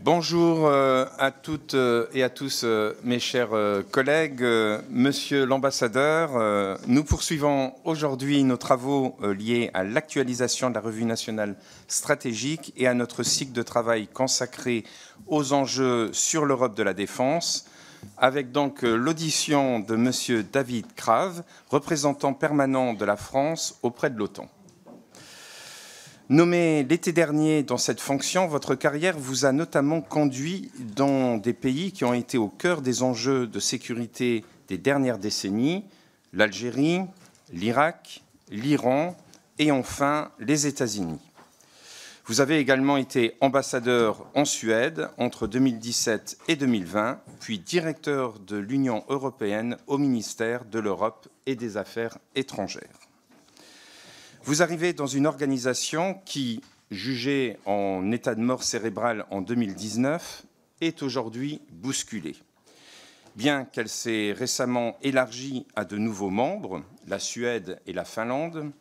Bonjour à toutes et à tous, mes chers collègues. Monsieur l'ambassadeur, nous poursuivons aujourd'hui nos travaux liés à l'actualisation de la revue nationale stratégique et à notre cycle de travail consacré aux enjeux sur l'Europe de la défense, avec donc l'audition de monsieur David Crave, représentant permanent de la France auprès de l'OTAN. Nommé l'été dernier dans cette fonction, votre carrière vous a notamment conduit dans des pays qui ont été au cœur des enjeux de sécurité des dernières décennies, l'Algérie, l'Irak, l'Iran et enfin les États-Unis. Vous avez également été ambassadeur en Suède entre 2017 et 2020, puis directeur de l'Union européenne au ministère de l'Europe et des Affaires étrangères. Vous arrivez dans une organisation qui, jugée en état de mort cérébrale en 2019, est aujourd'hui bousculée. Bien qu'elle s'est récemment élargie à de nouveaux membres, la Suède et la Finlande,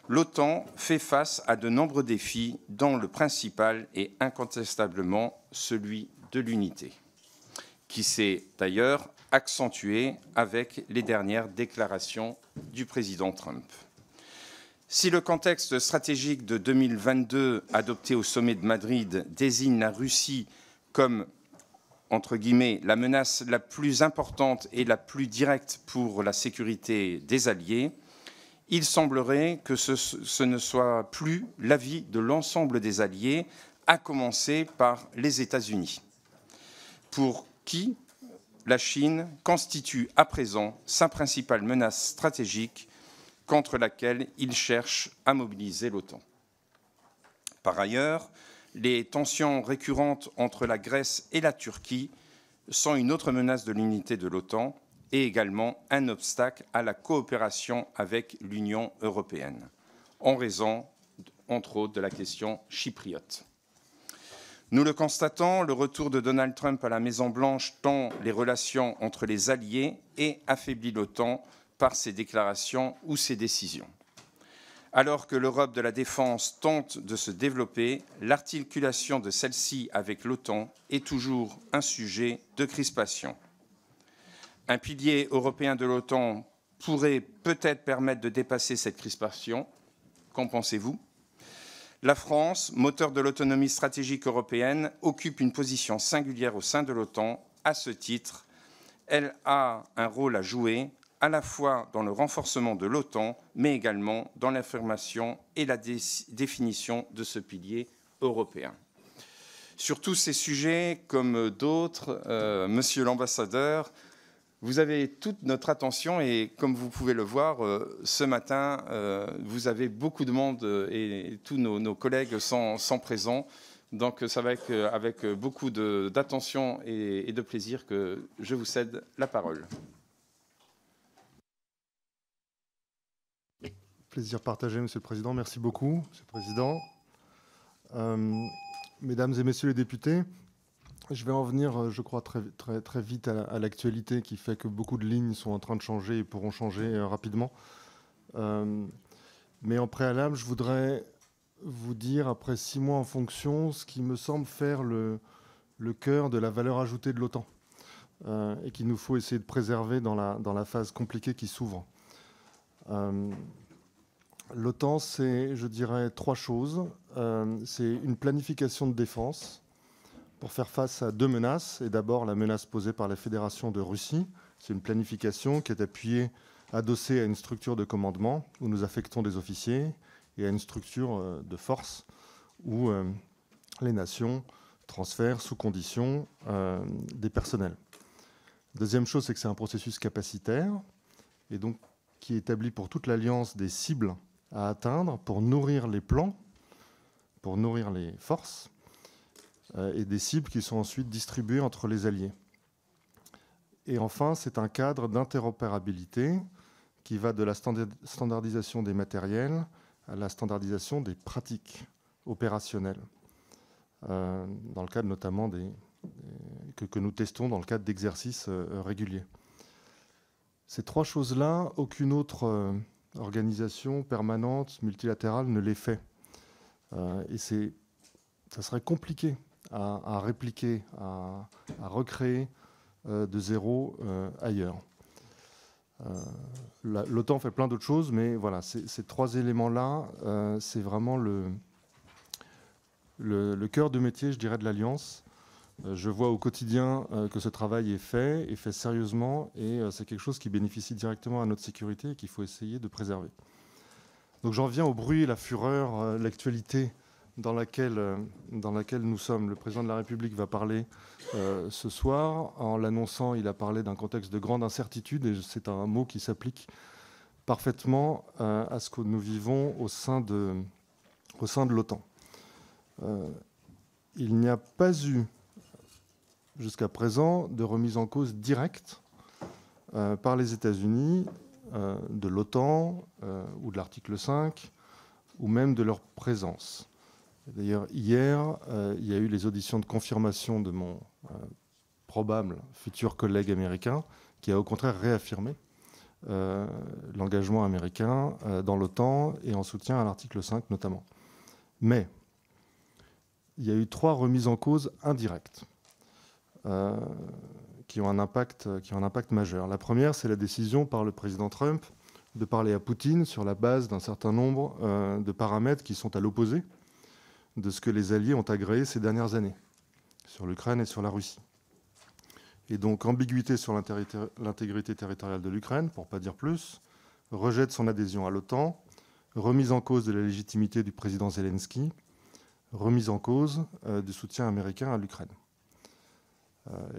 l'OTAN fait face à de nombreux défis, dont le principal est incontestablement celui de l'unité, qui s'est d'ailleurs accentué avec les dernières déclarations du président Trump. Si le contexte stratégique de 2022 adopté au sommet de Madrid désigne la Russie comme, entre guillemets, la menace la plus importante et la plus directe pour la sécurité des alliés, il semblerait que ce ne soit plus l'avis de l'ensemble des alliés, à commencer par les États-Unis, pour qui la Chine constitue à présent sa principale menace stratégique contre laquelle il cherche à mobiliser l'OTAN. Par ailleurs, les tensions récurrentes entre la Grèce et la Turquie sont une autre menace de l'unité de l'OTAN et également un obstacle à la coopération avec l'Union européenne, en raison, entre autres, de la question chypriote. Nous le constatons, le retour de Donald Trump à la Maison-Blanche tend les relations entre les alliés et affaiblit l'OTAN par ses déclarations ou ses décisions. Alors que l'Europe de la défense tente de se développer, l'articulation de celle-ci avec l'OTAN est toujours un sujet de crispation. Un pilier européen de l'OTAN pourrait peut-être permettre de dépasser cette crispation. Qu'en pensez-vous ? La France, moteur de l'autonomie stratégique européenne, occupe une position singulière au sein de l'OTAN. À ce titre, elle a un rôle à jouer à la fois dans le renforcement de l'OTAN, mais également dans l'affirmation et la définition de ce pilier européen. Sur tous ces sujets, comme d'autres, monsieur l'ambassadeur, vous avez toute notre attention et comme vous pouvez le voir, ce matin, vous avez beaucoup de monde et tous nos collègues sont présents. Donc ça va être avec beaucoup d'attention et de plaisir que je vous cède la parole. Plaisir partagé, Monsieur le Président. Merci beaucoup, Monsieur le Président. Mesdames et Messieurs les députés, je vais en venir, je crois, très vite à l'actualité qui fait que beaucoup de lignes sont en train de changer et pourront changer rapidement. Mais en préalable, je voudrais vous dire, après 6 mois en fonction, ce qui me semble faire le cœur de la valeur ajoutée de l'OTAN et qu'il nous faut essayer de préserver dans la phase compliquée qui s'ouvre. L'OTAN, c'est, je dirais, 3 choses. C'est une planification de défense pour faire face à 2 menaces. Et d'abord, la menace posée par la Fédération de Russie. C'est une planification qui est appuyée, adossée à une structure de commandement où nous affectons des officiers et à une structure de force où les nations transfèrent sous condition des personnels. Deuxième chose, c'est que c'est un processus capacitaire et donc qui établit pour toute l'Alliance des cibles à atteindre pour nourrir les plans, pour nourrir les forces, et des cibles qui sont ensuite distribuées entre les alliés. Et enfin, c'est un cadre d'interopérabilité qui va de la standardisation des matériels à la standardisation des pratiques opérationnelles, dans le cadre notamment que nous testons dans le cadre d'exercices réguliers. Ces 3 choses-là, aucune autre organisation permanente, multilatérale, ne les fait. Et ça serait compliqué à répliquer, à recréer de zéro ailleurs. L'OTAN fait plein d'autres choses, mais voilà, ces trois éléments-là, c'est vraiment le cœur de métier, je dirais, de l'Alliance. Je vois au quotidien que ce travail est fait sérieusement, et c'est quelque chose qui bénéficie directement à notre sécurité et qu'il faut essayer de préserver. Donc j'en viens au bruit, la fureur, l'actualité dans laquelle nous sommes. Le président de la République va parler ce soir. En l'annonçant, il a parlé d'un contexte de grande incertitude, et c'est un mot qui s'applique parfaitement à ce que nous vivons au sein de l'OTAN. Il n'y a pas eu, jusqu'à présent, de remise en cause directe par les États-Unis de l'OTAN ou de l'article 5, ou même de leur présence. D'ailleurs, hier, il y a eu les auditions de confirmation de mon probable futur collègue américain, qui a au contraire réaffirmé l'engagement américain dans l'OTAN et en soutien à l'article 5 notamment. Mais il y a eu 3 remises en cause indirectes qui ont un impact majeur. La première, c'est la décision par le président Trump de parler à Poutine sur la base d'un certain nombre de paramètres qui sont à l'opposé de ce que les Alliés ont agréé ces dernières années, sur l'Ukraine et sur la Russie. Et donc, ambiguïté sur l'intégrité territoriale de l'Ukraine, pour ne pas dire plus, rejet de son adhésion à l'OTAN, remise en cause de la légitimité du président Zelensky, remise en cause du soutien américain à l'Ukraine.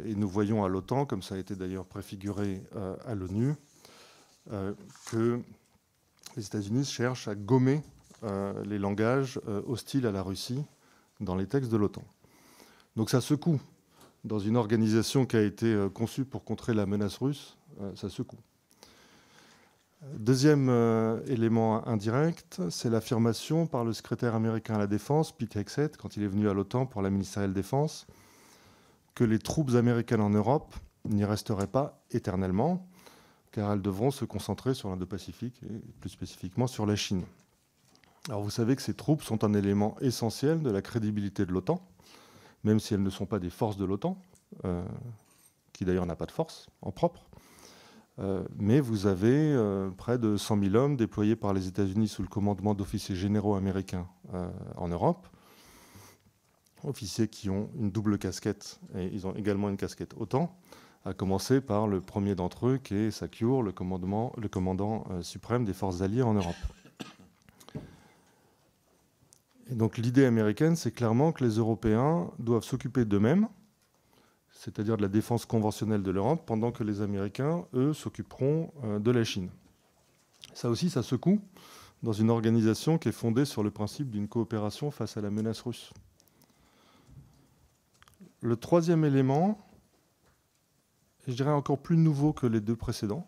Et nous voyons à l'OTAN, comme ça a été d'ailleurs préfiguré à l'ONU, que les États-Unis cherchent à gommer les langages hostiles à la Russie dans les textes de l'OTAN. Donc ça secoue. Dans une organisation qui a été conçue pour contrer la menace russe, ça secoue. Deuxième élément indirect, c'est l'affirmation par le secrétaire américain à la Défense, Pete Hegseth, quand il est venu à l'OTAN pour la ministérielle Défense, que les troupes américaines en Europe n'y resteraient pas éternellement, car elles devront se concentrer sur l'Indo-Pacifique et plus spécifiquement sur la Chine. Alors vous savez que ces troupes sont un élément essentiel de la crédibilité de l'OTAN, même si elles ne sont pas des forces de l'OTAN, qui d'ailleurs n'a pas de force en propre. Mais vous avez près de 100 000 hommes déployés par les États-Unis sous le commandement d'officiers généraux américains en Europe, officiers qui ont une double casquette, et ils ont également une casquette OTAN, à commencer par le premier d'entre eux, qui est Sakyur, le commandant suprême des forces alliées en Europe. Et donc l'idée américaine, c'est clairement que les Européens doivent s'occuper d'eux-mêmes, c'est-à-dire de la défense conventionnelle de l'Europe, pendant que les Américains, eux, s'occuperont de la Chine. Ça aussi, ça secoue dans une organisation qui est fondée sur le principe d'une coopération face à la menace russe. Le troisième élément, je dirais encore plus nouveau que les 2 précédents,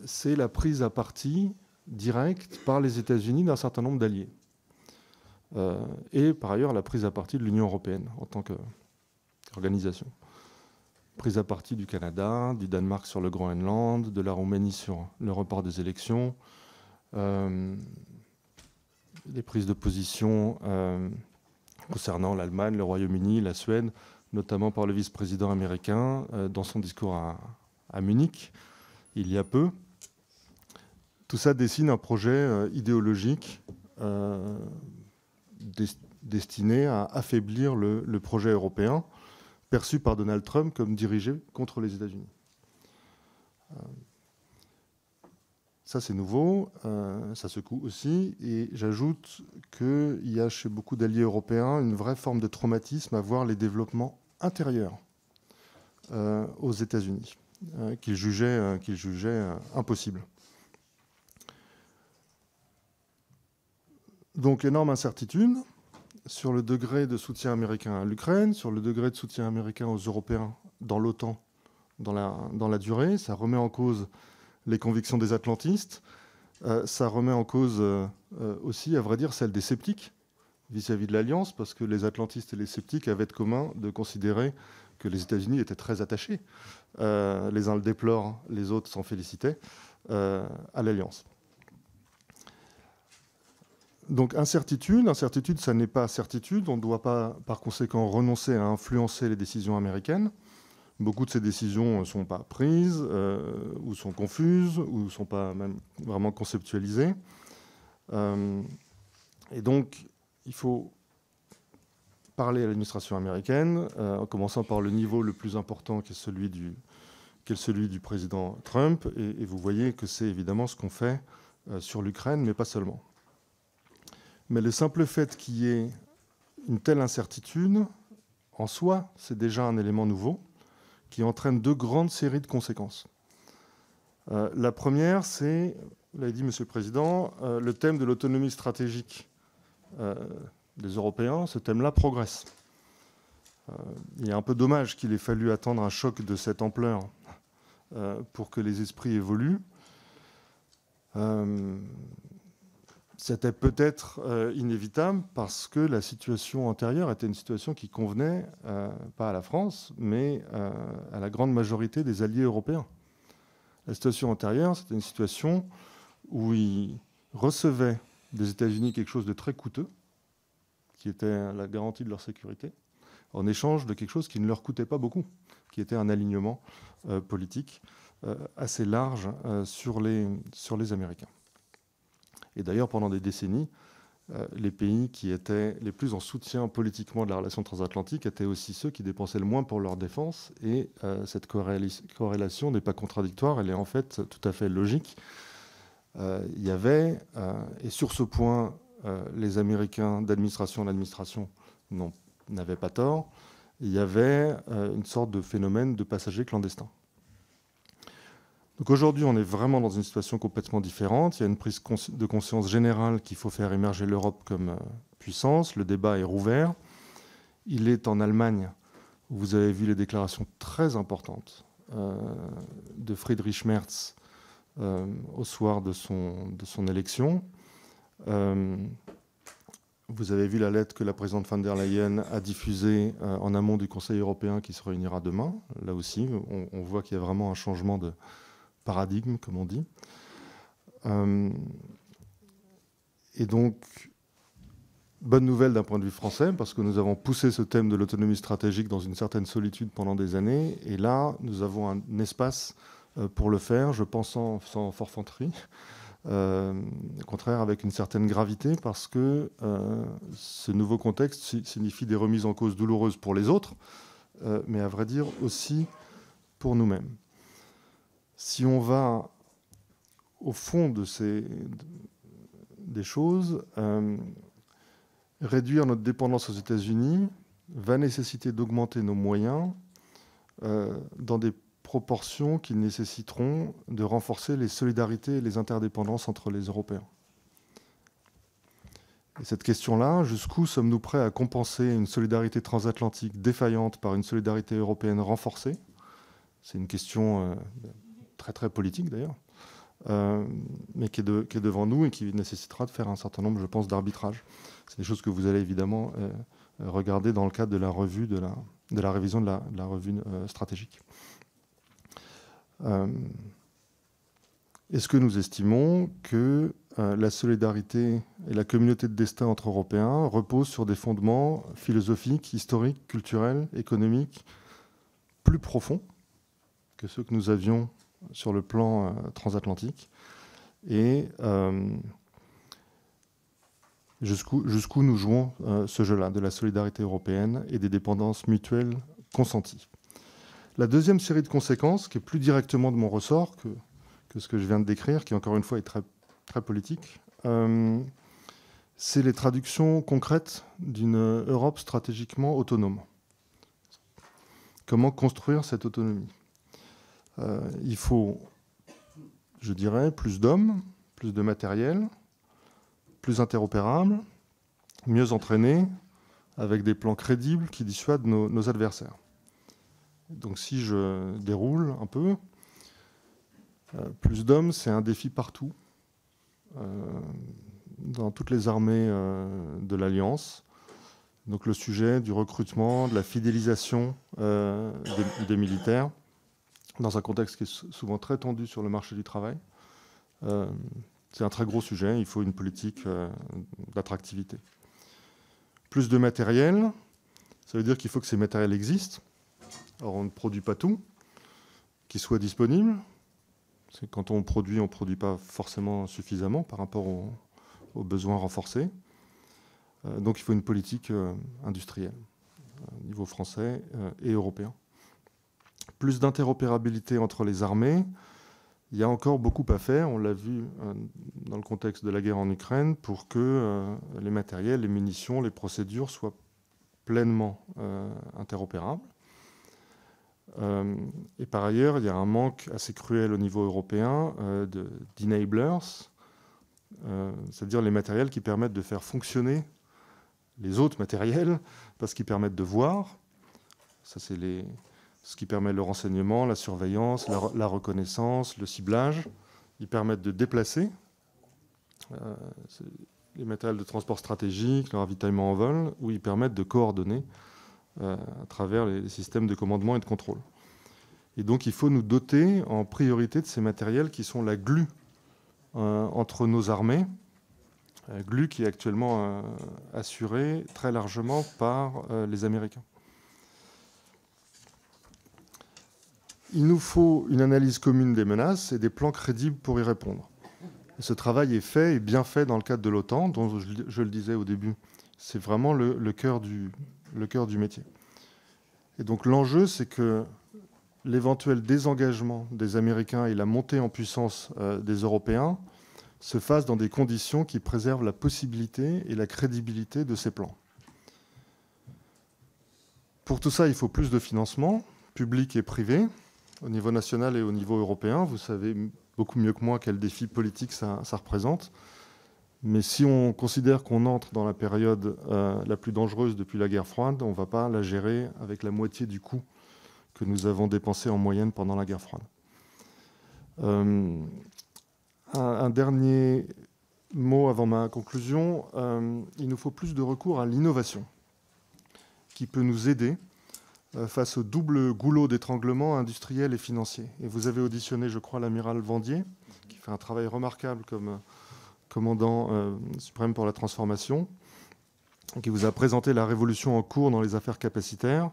c'est la prise à partie directe par les États-Unis d'un certain nombre d'alliés. Et par ailleurs la prise à partie de l'Union européenne en tant qu'organisation. Prise à partie du Canada, du Danemark sur le Groenland, de la Roumanie sur le report des élections, les prises de position concernant l'Allemagne, le Royaume-Uni, la Suède, notamment par le vice-président américain dans son discours à Munich il y a peu. Tout ça dessine un projet idéologique destiné à affaiblir le projet européen, perçu par Donald Trump comme dirigé contre les États-Unis. Ça, c'est nouveau, ça secoue aussi. Et j'ajoute qu'il y a chez beaucoup d'alliés européens une vraie forme de traumatisme à voir les développements intérieurs aux États-Unis, qu'ils jugeaient impossibles. Donc, énorme incertitude sur le degré de soutien américain à l'Ukraine, sur le degré de soutien américain aux Européens dans l'OTAN dans la durée. Ça remet en cause les convictions des atlantistes. Ça remet en cause aussi, à vrai dire, celle des sceptiques vis-à-vis de l'Alliance, parce que les atlantistes et les sceptiques avaient de commun de considérer que les États-Unis étaient très attachés. Les uns le déplorent, les autres s'en félicitaient, à l'Alliance. Donc incertitude, ça n'est pas certitude. On ne doit pas, par conséquent, renoncer à influencer les décisions américaines. Beaucoup de ces décisions ne sont pas prises, ou sont confuses, ou ne sont pas même vraiment conceptualisées. Et donc, il faut parler à l'administration américaine, en commençant par le niveau le plus important, qui est celui du président Trump. Et vous voyez que c'est évidemment ce qu'on fait sur l'Ukraine, mais pas seulement. Mais le simple fait qu'il y ait une telle incertitude, en soi, c'est déjà un élément nouveau qui entraîne deux grandes séries de conséquences. La première, c'est, vous l'avez dit, Monsieur le Président, le thème de l'autonomie stratégique des Européens. Ce thème-là progresse. Il est un peu dommage qu'il ait fallu attendre un choc de cette ampleur pour que les esprits évoluent. C'était peut-être inévitable parce que la situation antérieure était une situation qui convenait, pas à la France, mais à la grande majorité des alliés européens. La situation antérieure, c'était une situation où ils recevaient des États-Unis quelque chose de très coûteux, qui était la garantie de leur sécurité, en échange de quelque chose qui ne leur coûtait pas beaucoup, qui était un alignement politique assez large sur les Américains. Et d'ailleurs, pendant des décennies, les pays qui étaient les plus en soutien politiquement de la relation transatlantique étaient aussi ceux qui dépensaient le moins pour leur défense. Et cette corrélation n'est pas contradictoire, elle est en fait tout à fait logique. Il y avait, et sur ce point, les Américains d'administration en administration n'avaient pas tort, il y avait une sorte de phénomène de passagers clandestins. Donc aujourd'hui, on est vraiment dans une situation complètement différente. Il y a une prise de conscience générale qu'il faut faire émerger l'Europe comme puissance. Le débat est rouvert. Il est en Allemagne, où vous avez vu les déclarations très importantes de Friedrich Merz au soir de son élection. Vous avez vu la lettre que la présidente von der Leyen a diffusée en amont du Conseil européen qui se réunira demain. Là aussi, on voit qu'il y a vraiment un changement de paradigme, comme on dit. Et donc, bonne nouvelle d'un point de vue français, parce que nous avons poussé ce thème de l'autonomie stratégique dans une certaine solitude pendant des années. Et là, nous avons un espace pour le faire, je pense sans forfanterie. Au contraire, avec une certaine gravité, parce que ce nouveau contexte signifie des remises en cause douloureuses pour les autres, mais à vrai dire aussi pour nous-mêmes. Si on va au fond des choses, réduire notre dépendance aux États-Unis va nécessiter d'augmenter nos moyens dans des proportions qui nécessiteront de renforcer les solidarités et les interdépendances entre les Européens. Et cette question-là, jusqu'où sommes-nous prêts à compenser une solidarité transatlantique défaillante par une solidarité européenne renforcée? C'est une question très très politique d'ailleurs, mais qui est devant nous et qui nécessitera de faire un certain nombre, je pense, d'arbitrages. C'est des choses que vous allez évidemment regarder dans le cadre de la revue de la révision de la revue stratégique. Est-ce que nous estimons que la solidarité et la communauté de destin entre Européens reposent sur des fondements philosophiques, historiques, culturels, économiques plus profonds que ceux que nous avions sur le plan transatlantique, et jusqu'où nous jouons ce jeu-là, de la solidarité européenne et des dépendances mutuelles consenties. La deuxième série de conséquences, qui est plus directement de mon ressort que ce que je viens de décrire, qui encore une fois est très, très politique, c'est les traductions concrètes d'une Europe stratégiquement autonome. Comment construire cette autonomie ? Il faut, je dirais, plus d'hommes, plus de matériel, plus interopérable, mieux entraîné, avec des plans crédibles qui dissuadent nos adversaires. Donc si je déroule un peu, plus d'hommes, c'est un défi partout, dans toutes les armées de l'Alliance. Donc le sujet du recrutement, de la fidélisation des militaires, dans un contexte qui est souvent très tendu sur le marché du travail. C'est un très gros sujet, il faut une politique d'attractivité. Plus de matériel, ça veut dire qu'il faut que ces matériels existent. Alors on ne produit pas tout, qu'ils soient disponibles. Quand on ne produit pas forcément suffisamment par rapport aux besoins renforcés. Donc il faut une politique industrielle, au niveau français et européen. Plus d'interopérabilité entre les armées. Il y a encore beaucoup à faire, on l'a vu dans le contexte de la guerre en Ukraine, pour que les matériels, les munitions, les procédures soient pleinement interopérables. Et par ailleurs, il y a un manque assez cruel au niveau européen d'enablers, c'est-à-dire les matériels qui permettent de faire fonctionner les autres matériels, parce qu'ils permettent de voir. Ça, c'est ce qui permet le renseignement, la surveillance, la reconnaissance, le ciblage. Ils permettent de déplacer les matériels de transport stratégique, le ravitaillement en vol, ou ils permettent de coordonner à travers les systèmes de commandement et de contrôle. Et donc il faut nous doter en priorité de ces matériels qui sont la glue entre nos armées, la glue qui est actuellement assurée très largement par les Américains. Il nous faut une analyse commune des menaces et des plans crédibles pour y répondre. Et ce travail est fait et bien fait dans le cadre de l'OTAN, dont je le disais au début. C'est vraiment le cœur du métier. Et donc l'enjeu, c'est que l'éventuel désengagement des Américains et la montée en puissance des Européens se fassent dans des conditions qui préservent la possibilité et la crédibilité de ces plans. Pour tout ça, il faut plus de financement, public et privé, au niveau national et au niveau européen. Vous savez beaucoup mieux que moi quel défi politique ça représente. Mais si on considère qu'on entre dans la période la plus dangereuse depuis la guerre froide, on ne va pas la gérer avec la moitié du coût que nous avons dépensé en moyenne pendant la guerre froide. Un dernier mot avant ma conclusion. Il nous faut plus de recours à l'innovation qui peut nous aider face au double goulot d'étranglement industriel et financier. Et vous avez auditionné, je crois, l'amiral Vendier, qui fait un travail remarquable comme commandant suprême pour la transformation, qui vous a présenté la révolution en cours dans les affaires capacitaires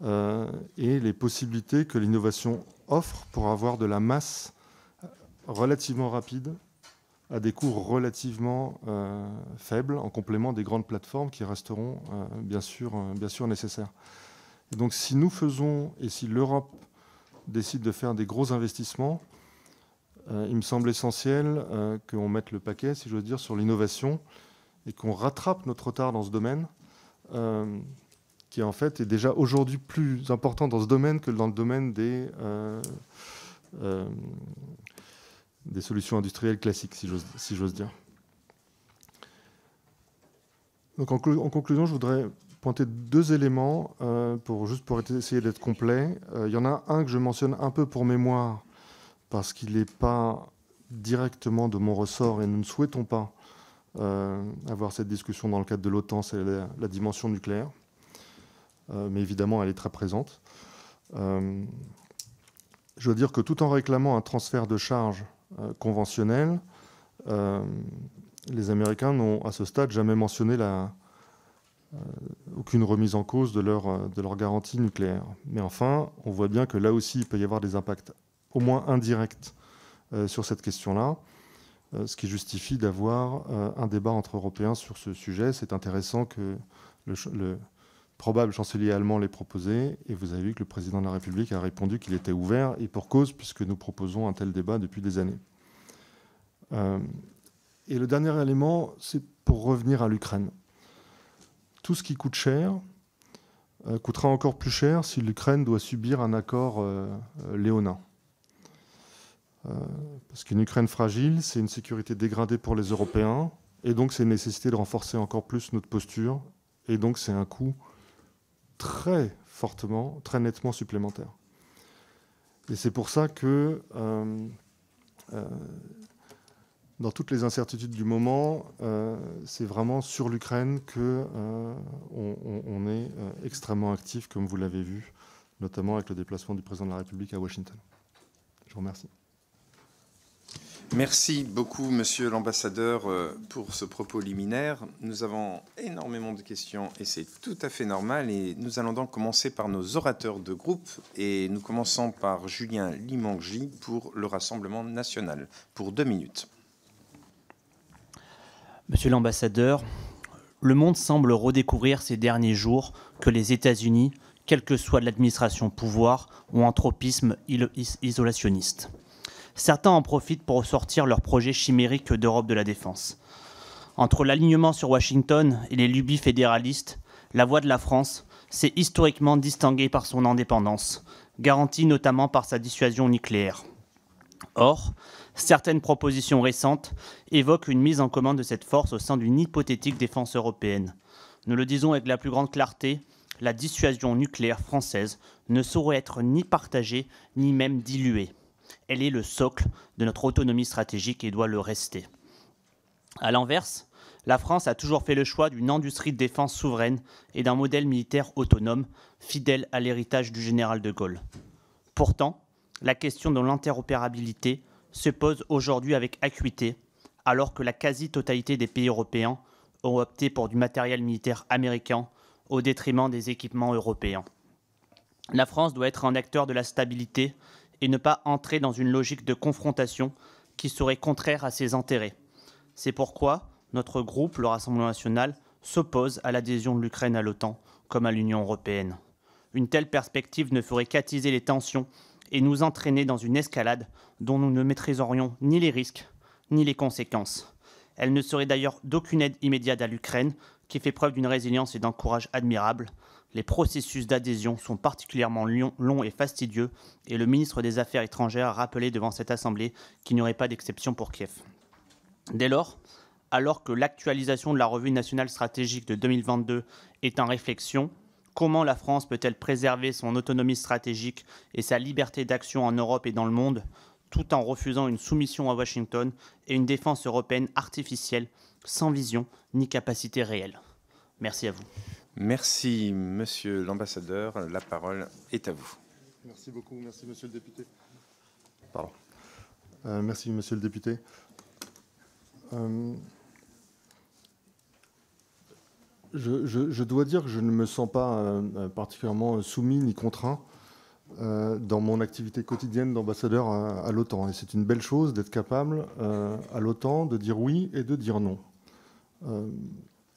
et les possibilités que l'innovation offre pour avoir de la masse relativement rapide à des coûts relativement faibles, en complément des grandes plateformes qui resteront bien sûr nécessaires. Et donc si nous faisons, et si l'Europe décide de faire des gros investissements, il me semble essentiel qu'on mette le paquet, si j'ose dire, sur l'innovation et qu'on rattrape notre retard dans ce domaine, qui en fait est déjà aujourd'hui plus important dans ce domaine que dans le domaine des solutions industrielles classiques, si j'ose dire. Donc en conclusion, je voudrais pointer deux éléments pour essayer d'être complet. Il y en a un que je mentionne un peu pour mémoire parce qu'il n'est pas directement de mon ressort et nous ne souhaitons pas avoir cette discussion dans le cadre de l'OTAN, c'est la dimension nucléaire. Mais évidemment, elle est très présente. Je veux dire que tout en réclamant un transfert de charge conventionnel, les Américains n'ont à ce stade jamais mentionné aucune remise en cause de leur garantie nucléaire. Mais enfin, on voit bien que là aussi, il peut y avoir des impacts au moins indirects sur cette question-là, ce qui justifie d'avoir un débat entre Européens sur ce sujet. C'est intéressant que le probable chancelier allemand l'ait proposé, et vous avez vu que le président de la République a répondu qu'il était ouvert, et pour cause, puisque nous proposons un tel débat depuis des années. Et le dernier élément, c'est pour revenir à l'Ukraine. Tout ce qui coûte cher coûtera encore plus cher si l'Ukraine doit subir un accord léonin. Parce qu'une Ukraine fragile, c'est une sécurité dégradée pour les Européens, et donc c'est une nécessité de renforcer encore plus notre posture, et donc c'est un coût très fortement, très nettement supplémentaire. Et c'est pour ça que dans toutes les incertitudes du moment, c'est vraiment sur l'Ukraine qu'on est extrêmement actif, comme vous l'avez vu, notamment avec le déplacement du président de la République à Washington. Je vous remercie. Merci beaucoup, Monsieur l'ambassadeur, pour ce propos liminaire. Nous avons énormément de questions et c'est tout à fait normal. Et nous allons donc commencer par nos orateurs de groupe. Et nous commençons par Julien Limongji pour le Rassemblement national, pour 2 minutes. Monsieur l'ambassadeur, le monde semble redécouvrir ces derniers jours que les États-Unis, quelle que soit l'administration au pouvoir, ont un tropisme isolationniste. Certains en profitent pour sortir leur projet chimérique d'Europe de la défense. Entre l'alignement sur Washington et les lubies fédéralistes, la voix de la France s'est historiquement distinguée par son indépendance, garantie notamment par sa dissuasion nucléaire. Or, certaines propositions récentes évoquent une mise en commun de cette force au sein d'une hypothétique défense européenne. Nous le disons avec la plus grande clarté, la dissuasion nucléaire française ne saurait être ni partagée, ni même diluée. Elle est le socle de notre autonomie stratégique et doit le rester. À l'inverse, la France a toujours fait le choix d'une industrie de défense souveraine et d'un modèle militaire autonome, fidèle à l'héritage du général de Gaulle. Pourtant, la question de l'interopérabilité se pose aujourd'hui avec acuité, alors que la quasi-totalité des pays européens ont opté pour du matériel militaire américain au détriment des équipements européens. La France doit être un acteur de la stabilité et ne pas entrer dans une logique de confrontation qui serait contraire à ses intérêts. C'est pourquoi notre groupe, le Rassemblement national, s'oppose à l'adhésion de l'Ukraine à l'OTAN comme à l'Union européenne. Une telle perspective ne ferait qu'attiser les tensions et nous entraîner dans une escalade dont nous ne maîtriserions ni les risques ni les conséquences. Elle ne serait d'ailleurs d'aucune aide immédiate à l'Ukraine, qui fait preuve d'une résilience et d'un courage admirable. Les processus d'adhésion sont particulièrement longs et fastidieux, et le ministre des Affaires étrangères a rappelé devant cette Assemblée qu'il n'y aurait pas d'exception pour Kiev. Dès lors, alors que l'actualisation de la revue nationale stratégique de 2022 est en réflexion, comment la France peut-elle préserver son autonomie stratégique et sa liberté d'action en Europe et dans le monde, tout en refusant une soumission à Washington et une défense européenne artificielle, sans vision ni capacité réelle? Merci à vous. Merci, Monsieur l'ambassadeur. La parole est à vous. Merci beaucoup. Merci, Monsieur le député. Pardon. Merci, Monsieur le député. Je dois dire que je ne me sens pas particulièrement soumis ni contraint dans mon activité quotidienne d'ambassadeur à l'OTAN. Et c'est une belle chose d'être capable à l'OTAN de dire oui et de dire non.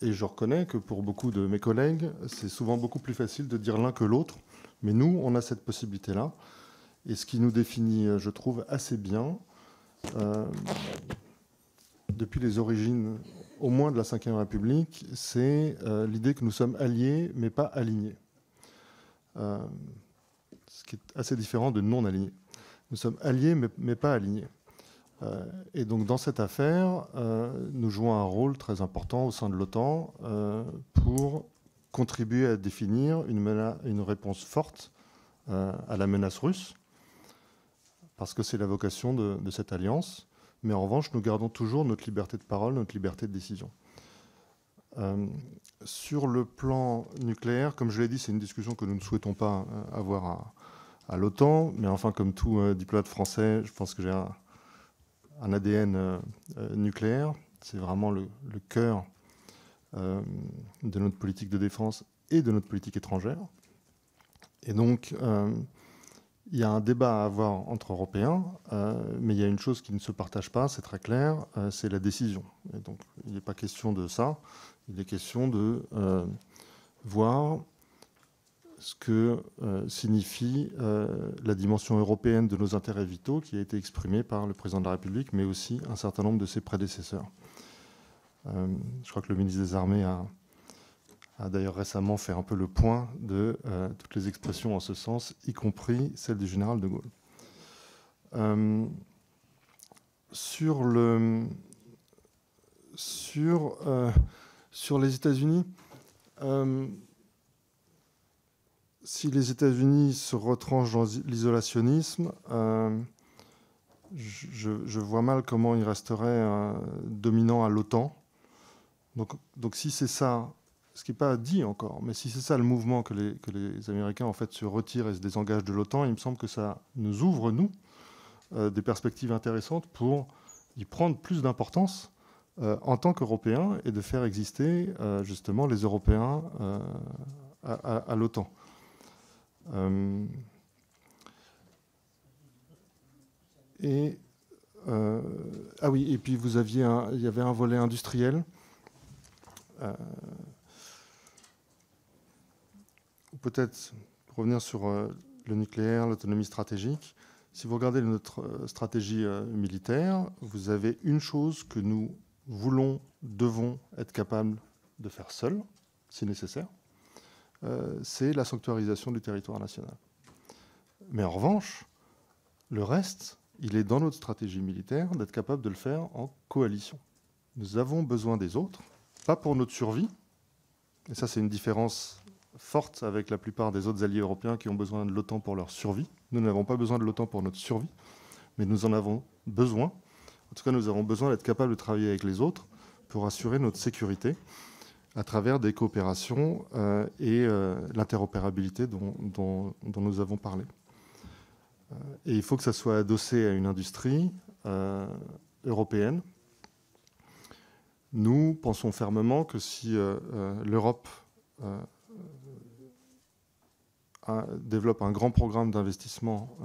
Et je reconnais que pour beaucoup de mes collègues, c'est souvent beaucoup plus facile de dire l'un que l'autre. Mais nous, on a cette possibilité-là. Et ce qui nous définit, je trouve, assez bien, depuis les origines, au moins de la Ve République, c'est l'idée que nous sommes alliés, mais pas alignés. Ce qui est assez différent de non-alignés. Nous sommes alliés, mais pas alignés. Et donc, dans cette affaire, nous jouons un rôle très important au sein de l'OTAN pour contribuer à définir une réponse forte à la menace russe, parce que c'est la vocation de cette alliance. Mais en revanche, nous gardons toujours notre liberté de parole, notre liberté de décision. Sur le plan nucléaire, comme je l'ai dit, c'est une discussion que nous ne souhaitons pas avoir à l'OTAN. Mais enfin, comme tout diplomate français, je pense que j'ai un ADN nucléaire. C'est vraiment le cœur de notre politique de défense et de notre politique étrangère. Et donc, il y a un débat à avoir entre Européens, mais il y a une chose qui ne se partage pas, c'est très clair, c'est la décision. Et donc, il n'est pas question de ça, il est question de voir ce que signifie la dimension européenne de nos intérêts vitaux, qui a été exprimée par le président de la République, mais aussi un certain nombre de ses prédécesseurs. Je crois que le ministre des Armées a d'ailleurs récemment fait un peu le point de toutes les expressions en ce sens, y compris celle du général de Gaulle. Sur les États-Unis, si les États-Unis se retranchent dans l'isolationnisme, je vois mal comment ils resteraient dominants à l'OTAN. Donc si c'est ça, ce qui n'est pas dit encore, mais si c'est ça le mouvement que les Américains en fait se retirent et se désengagent de l'OTAN, il me semble que ça nous ouvre, nous, des perspectives intéressantes pour d'y prendre plus d'importance en tant qu'Européens et de faire exister justement les Européens à l'OTAN. Ah oui, et puis il y avait un volet industriel. Peut-être revenir sur le nucléaire, l'autonomie stratégique. Si vous regardez notre stratégie militaire, vous avez une chose que nous devons être capables de faire seuls, si nécessaire, c'est la sanctuarisation du territoire national. Mais en revanche, le reste, il est dans notre stratégie militaire d'être capable de le faire en coalition. Nous avons besoin des autres, pas pour notre survie, et ça c'est une différence forte avec la plupart des autres alliés européens qui ont besoin de l'OTAN pour leur survie. Nous n'avons pas besoin de l'OTAN pour notre survie, mais nous en avons besoin. En tout cas, nous avons besoin d'être capables de travailler avec les autres pour assurer notre sécurité à travers des coopérations et l'interopérabilité dont nous avons parlé. Et il faut que ça soit adossé à une industrie européenne. Nous pensons fermement que si l'Europe développe un grand programme d'investissement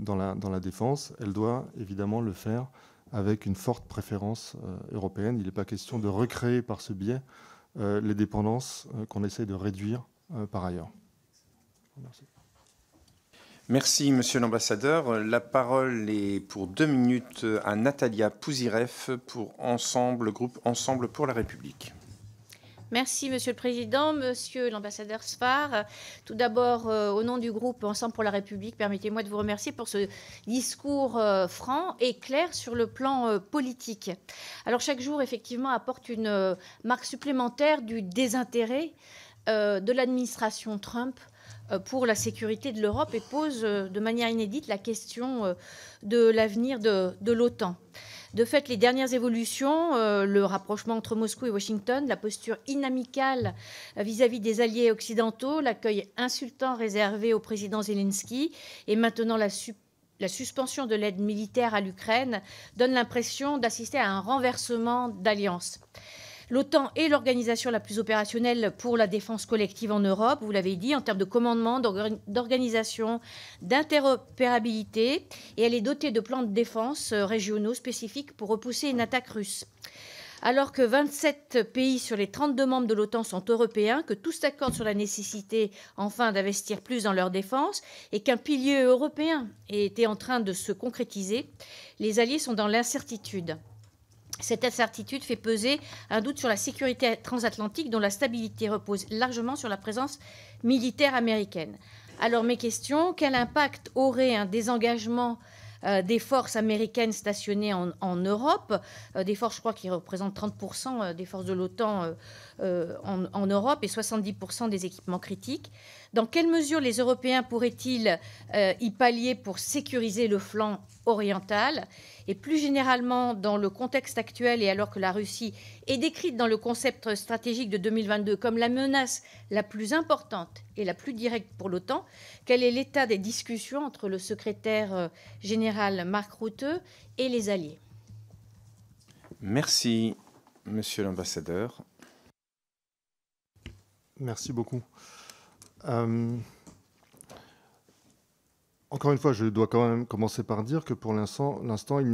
dans la défense, elle doit évidemment le faire avec une forte préférence européenne. Il n'est pas question de recréer par ce biais les dépendances qu'on essaie de réduire par ailleurs. Merci. Merci, Monsieur l'Ambassadeur. La parole est pour 2 minutes à Natalia Pouzireff pour le groupe Ensemble pour la République. Merci, Monsieur le Président, Monsieur l'Ambassadeur Sfar. Tout d'abord, au nom du groupe Ensemble pour la République, permettez-moi de vous remercier pour ce discours franc et clair sur le plan politique. Alors, chaque jour, effectivement, apporte une marque supplémentaire du désintérêt de l'administration Trump pour la sécurité de l'Europe et pose de manière inédite la question de l'avenir de l'OTAN. De fait, les dernières évolutions, le rapprochement entre Moscou et Washington, la posture inamicale vis-à-vis des alliés occidentaux, l'accueil insultant réservé au président Zelensky et maintenant la suspension de l'aide militaire à l'Ukraine donnent l'impression d'assister à un renversement d'alliance. L'OTAN est l'organisation la plus opérationnelle pour la défense collective en Europe, vous l'avez dit, en termes de commandement, d'organisation, d'interopérabilité, et elle est dotée de plans de défense régionaux spécifiques pour repousser une attaque russe. Alors que 27 pays sur les 32 membres de l'OTAN sont européens, que tous s'accordent sur la nécessité, enfin, d'investir plus dans leur défense, et qu'un pilier européen était en train de se concrétiser, les alliés sont dans l'incertitude. Cette incertitude fait peser un doute sur la sécurité transatlantique dont la stabilité repose largement sur la présence militaire américaine. Alors mes questions, quel impact aurait un désengagement des forces américaines stationnées en Europe, des forces, je crois, qui représentent 30% des forces de l'OTAN en Europe et 70% des équipements critiques. Dans quelle mesure les Européens pourraient-ils y pallier pour sécuriser le flanc oriental? Et plus généralement, dans le contexte actuel et alors que la Russie est décrite dans le concept stratégique de 2022 comme la menace la plus importante et la plus directe pour l'OTAN, quel est l'état des discussions entre le secrétaire général Mark Rutte et les alliés? Merci, Monsieur l'Ambassadeur. Merci beaucoup. Encore une fois, je dois quand même commencer par dire que pour l'instant, il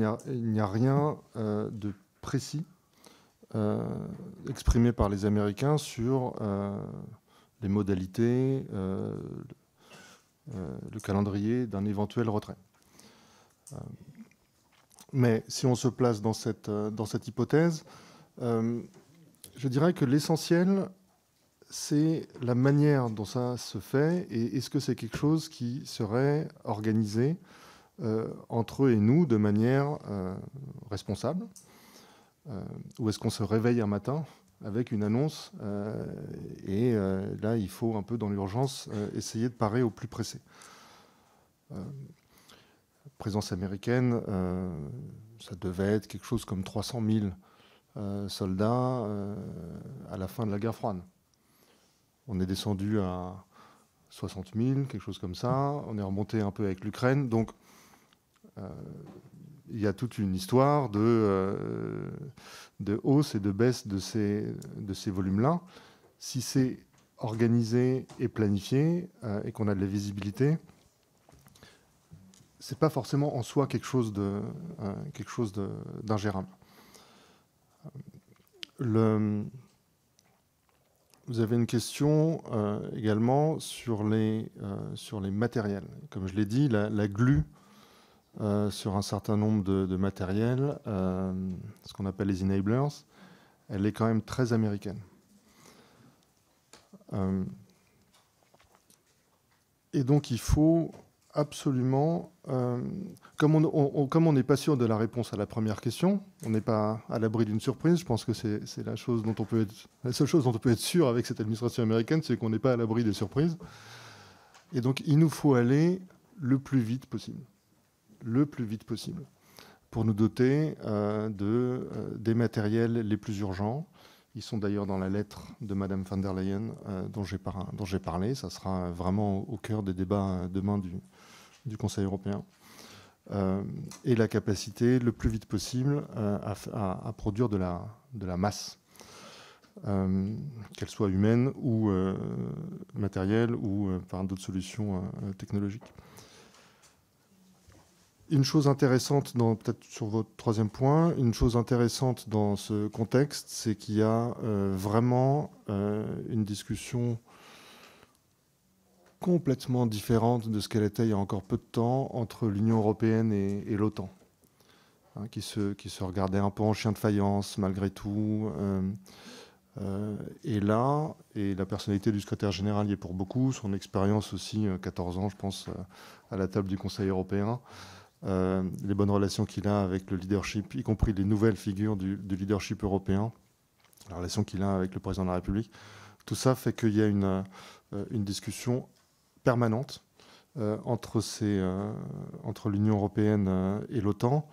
n'y a rien de précis exprimé par les Américains sur les modalités, le calendrier d'un éventuel retrait. Mais si on se place dans cette hypothèse, je dirais que l'essentiel, c'est la manière dont ça se fait et est-ce que c'est quelque chose qui serait organisé entre eux et nous de manière responsable ou est-ce qu'on se réveille un matin avec une annonce et là, il faut un peu dans l'urgence essayer de parer au plus pressé. Présence américaine, ça devait être quelque chose comme 300 000 soldats à la fin de la guerre froide. On est descendu à 60 000, quelque chose comme ça. On est remonté un peu avec l'Ukraine. Donc, il y a toute une histoire de hausse et de baisse de ces volumes-là. Si c'est organisé et planifié et qu'on a de la visibilité, c'est pas forcément en soi quelque chose d'ingérable. Vous avez une question également sur les matériels. Comme je l'ai dit, la glu sur un certain nombre de matériels, ce qu'on appelle les enablers, elle est quand même très américaine. Et donc il faut absolument, comme on n'est pas sûr de la réponse à la première question, on n'est pas à l'abri d'une surprise. Je pense que c'est la seule chose dont on peut être sûr avec cette administration américaine, c'est qu'on n'est pas à l'abri des surprises. Et donc il nous faut aller le plus vite possible, pour nous doter des matériels les plus urgents. Ils sont d'ailleurs dans la lettre de Madame von der Leyen dont j'ai parlé. Ça sera vraiment au cœur des débats demain du Conseil européen. Et la capacité, le plus vite possible, à produire de la masse, qu'elle soit humaine ou matérielle ou par d'autres solutions technologiques. Une chose intéressante, peut-être sur votre troisième point, une chose intéressante dans ce contexte, c'est qu'il y a vraiment une discussion complètement différente de ce qu'elle était il y a encore peu de temps entre l'Union européenne et l'OTAN, hein, qui se regardait un peu en chien de faïence malgré tout. Et là, et la personnalité du secrétaire général y est pour beaucoup, son expérience aussi, 14 ans je pense, à la table du Conseil européen, les bonnes relations qu'il a avec le leadership, y compris les nouvelles figures du leadership européen, la relation qu'il a avec le président de la République, tout ça fait qu'il y a une discussion permanente entre l'Union européenne et l'OTAN,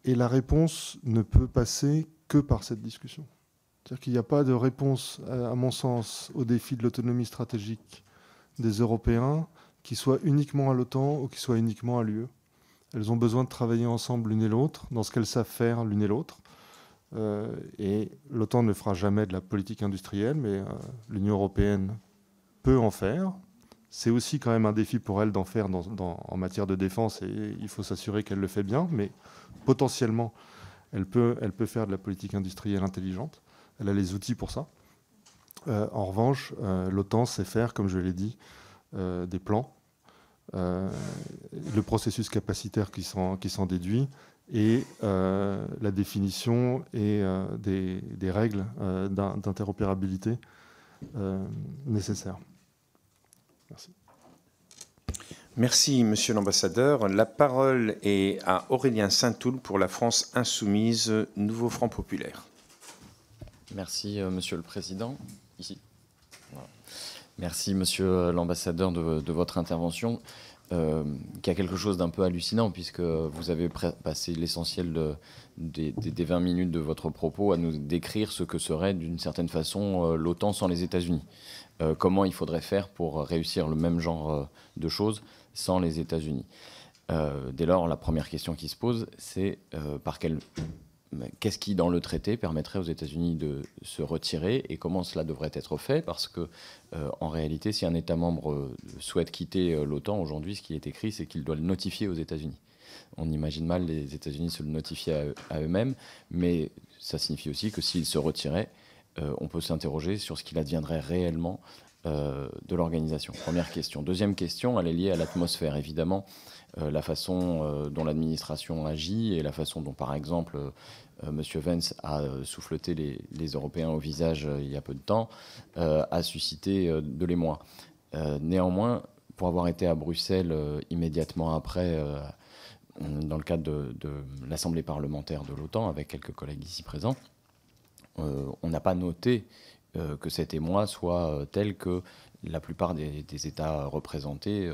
et la réponse ne peut passer que par cette discussion. C'est-à-dire qu'il n'y a pas de réponse, à mon sens, au défi de l'autonomie stratégique des Européens qui soit uniquement à l'OTAN ou qui soit uniquement à l'UE. Elles ont besoin de travailler ensemble l'une et l'autre, dans ce qu'elles savent faire l'une et l'autre. Et l'OTAN ne fera jamais de la politique industrielle, mais l'Union européenne peut en faire. C'est aussi quand même un défi pour elle d'en faire en matière de défense, et il faut s'assurer qu'elle le fait bien, mais potentiellement, elle peut faire de la politique industrielle intelligente. Elle a les outils pour ça. En revanche, l'OTAN sait faire, comme je l'ai dit, des plans, le processus capacitaire qui s'en déduit, et la définition et des règles d'interopérabilité nécessaires. Merci. Merci, Monsieur l'Ambassadeur. La parole est à Aurélien Saint-Toul pour la France Insoumise, Nouveau Front Populaire. Merci, Monsieur le Président. Ici. Voilà. Merci, Monsieur l'Ambassadeur, de votre intervention, qui a quelque chose d'un peu hallucinant, puisque vous avez passé l'essentiel des 20 minutes de votre propos à nous décrire ce que serait, d'une certaine façon, l'OTAN sans les États-Unis. Comment il faudrait faire pour réussir le même genre de choses sans les États-Unis. Dès lors, la première question qui se pose, c'est qu'est-ce qui, dans le traité, permettrait aux États-Unis de se retirer et comment cela devrait être fait? Parce que, en réalité, si un État membre souhaite quitter l'OTAN, aujourd'hui, ce qui est écrit, c'est qu'il doit le notifier aux États-Unis. On imagine mal les États-Unis se le notifier à eux-mêmes, mais ça signifie aussi que s'ils se retiraient, on peut s'interroger sur ce qu'il adviendrait réellement de l'organisation. Première question. Deuxième question, elle est liée à l'atmosphère, évidemment. La façon dont l'administration agit et la façon dont, par exemple, M. Vance a souffleté les Européens au visage il y a peu de temps, a suscité de l'émoi. Néanmoins, pour avoir été à Bruxelles immédiatement après, dans le cadre de l'Assemblée parlementaire de l'OTAN, avec quelques collègues ici présents, on n'a pas noté que cet émoi soit tel que la plupart des États représentés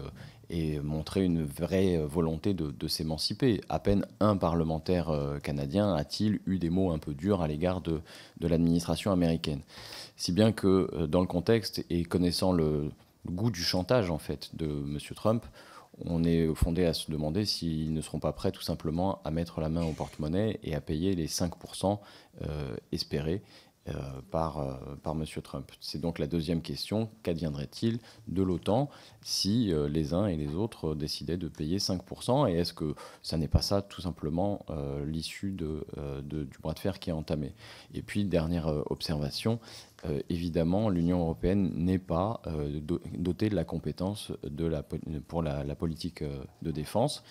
aient montré une vraie volonté de s'émanciper. À peine un parlementaire canadien a-t-il eu des mots un peu durs à l'égard de l'administration américaine. Si bien que dans le contexte, et connaissant le goût du chantage en fait de M. Trump, on est fondé à se demander s'ils ne seront pas prêts tout simplement à mettre la main au porte-monnaie et à payer les 5% espérés par M. Trump. C'est donc la deuxième question. Qu'adviendrait-il de l'OTAN si les uns et les autres décidaient de payer 5% ? Et est-ce que ça n'est pas ça tout simplement l'issue du bras de fer qui est entamé ? Et puis, dernière observation, évidemment, l'Union européenne n'est pas dotée de la compétence pour la politique de défense.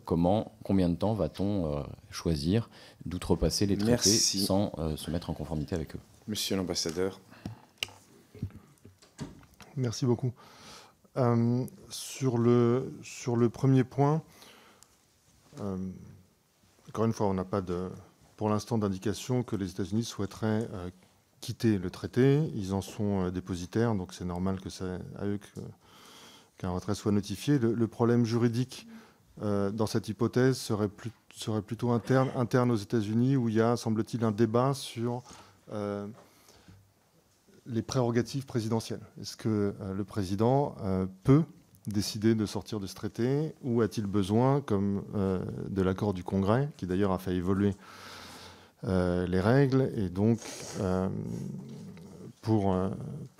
Combien de temps va-t-on choisir d'outrepasser les traités sans se mettre en conformité avec eux ? Monsieur l'ambassadeur. Merci beaucoup. Sur le premier point, encore une fois, on n'a pas pour l'instant d'indication que les États-Unis souhaiteraient quitter le traité. Ils en sont dépositaires, donc c'est normal que c'est à eux qu'un retrait soit notifié. Le problème juridique dans cette hypothèse serait plutôt interne aux États-Unis, où il y a, semble-t-il, un débat sur les prérogatives présidentielles. Est-ce que le président peut décider de sortir de ce traité, ou a-t-il besoin, comme de l'accord du Congrès, qui d'ailleurs a fait évoluer les règles, et donc pour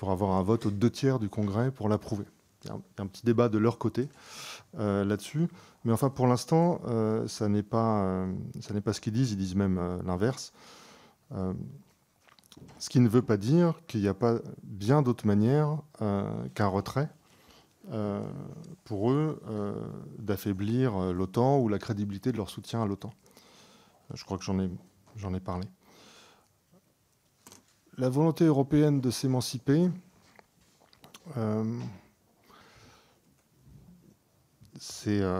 avoir un vote aux 2/3 du Congrès pour l'approuver. Il y a un petit débat de leur côté là-dessus. Mais enfin, pour l'instant, ça n'est pas ce qu'ils disent. Ils disent même l'inverse. Ce qui ne veut pas dire qu'il n'y a pas bien d'autres manières qu'un retrait pour eux d'affaiblir l'OTAN ou la crédibilité de leur soutien à l'OTAN. Je crois que j'en ai parlé. La volonté européenne de s'émanciper, je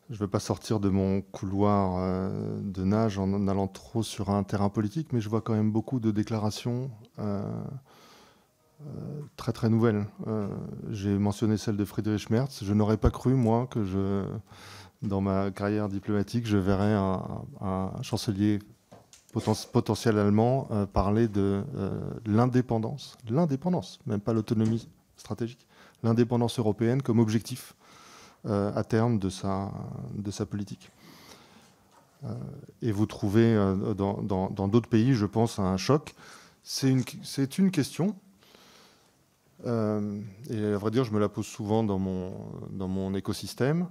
ne veux pas sortir de mon couloir de nage en allant trop sur un terrain politique, mais je vois quand même beaucoup de déclarations très très nouvelles. J'ai mentionné celle de Friedrich Merz. Je n'aurais pas cru, moi, que dans ma carrière diplomatique, je verrais un chancelier potentiel allemand parler de l'indépendance, même pas l'autonomie stratégique, l'indépendance européenne comme objectif à terme de sa politique. Et vous trouvez dans d'autres pays, je pense, un choc. C'est une question, et à vrai dire, je me la pose souvent dans mon écosystème,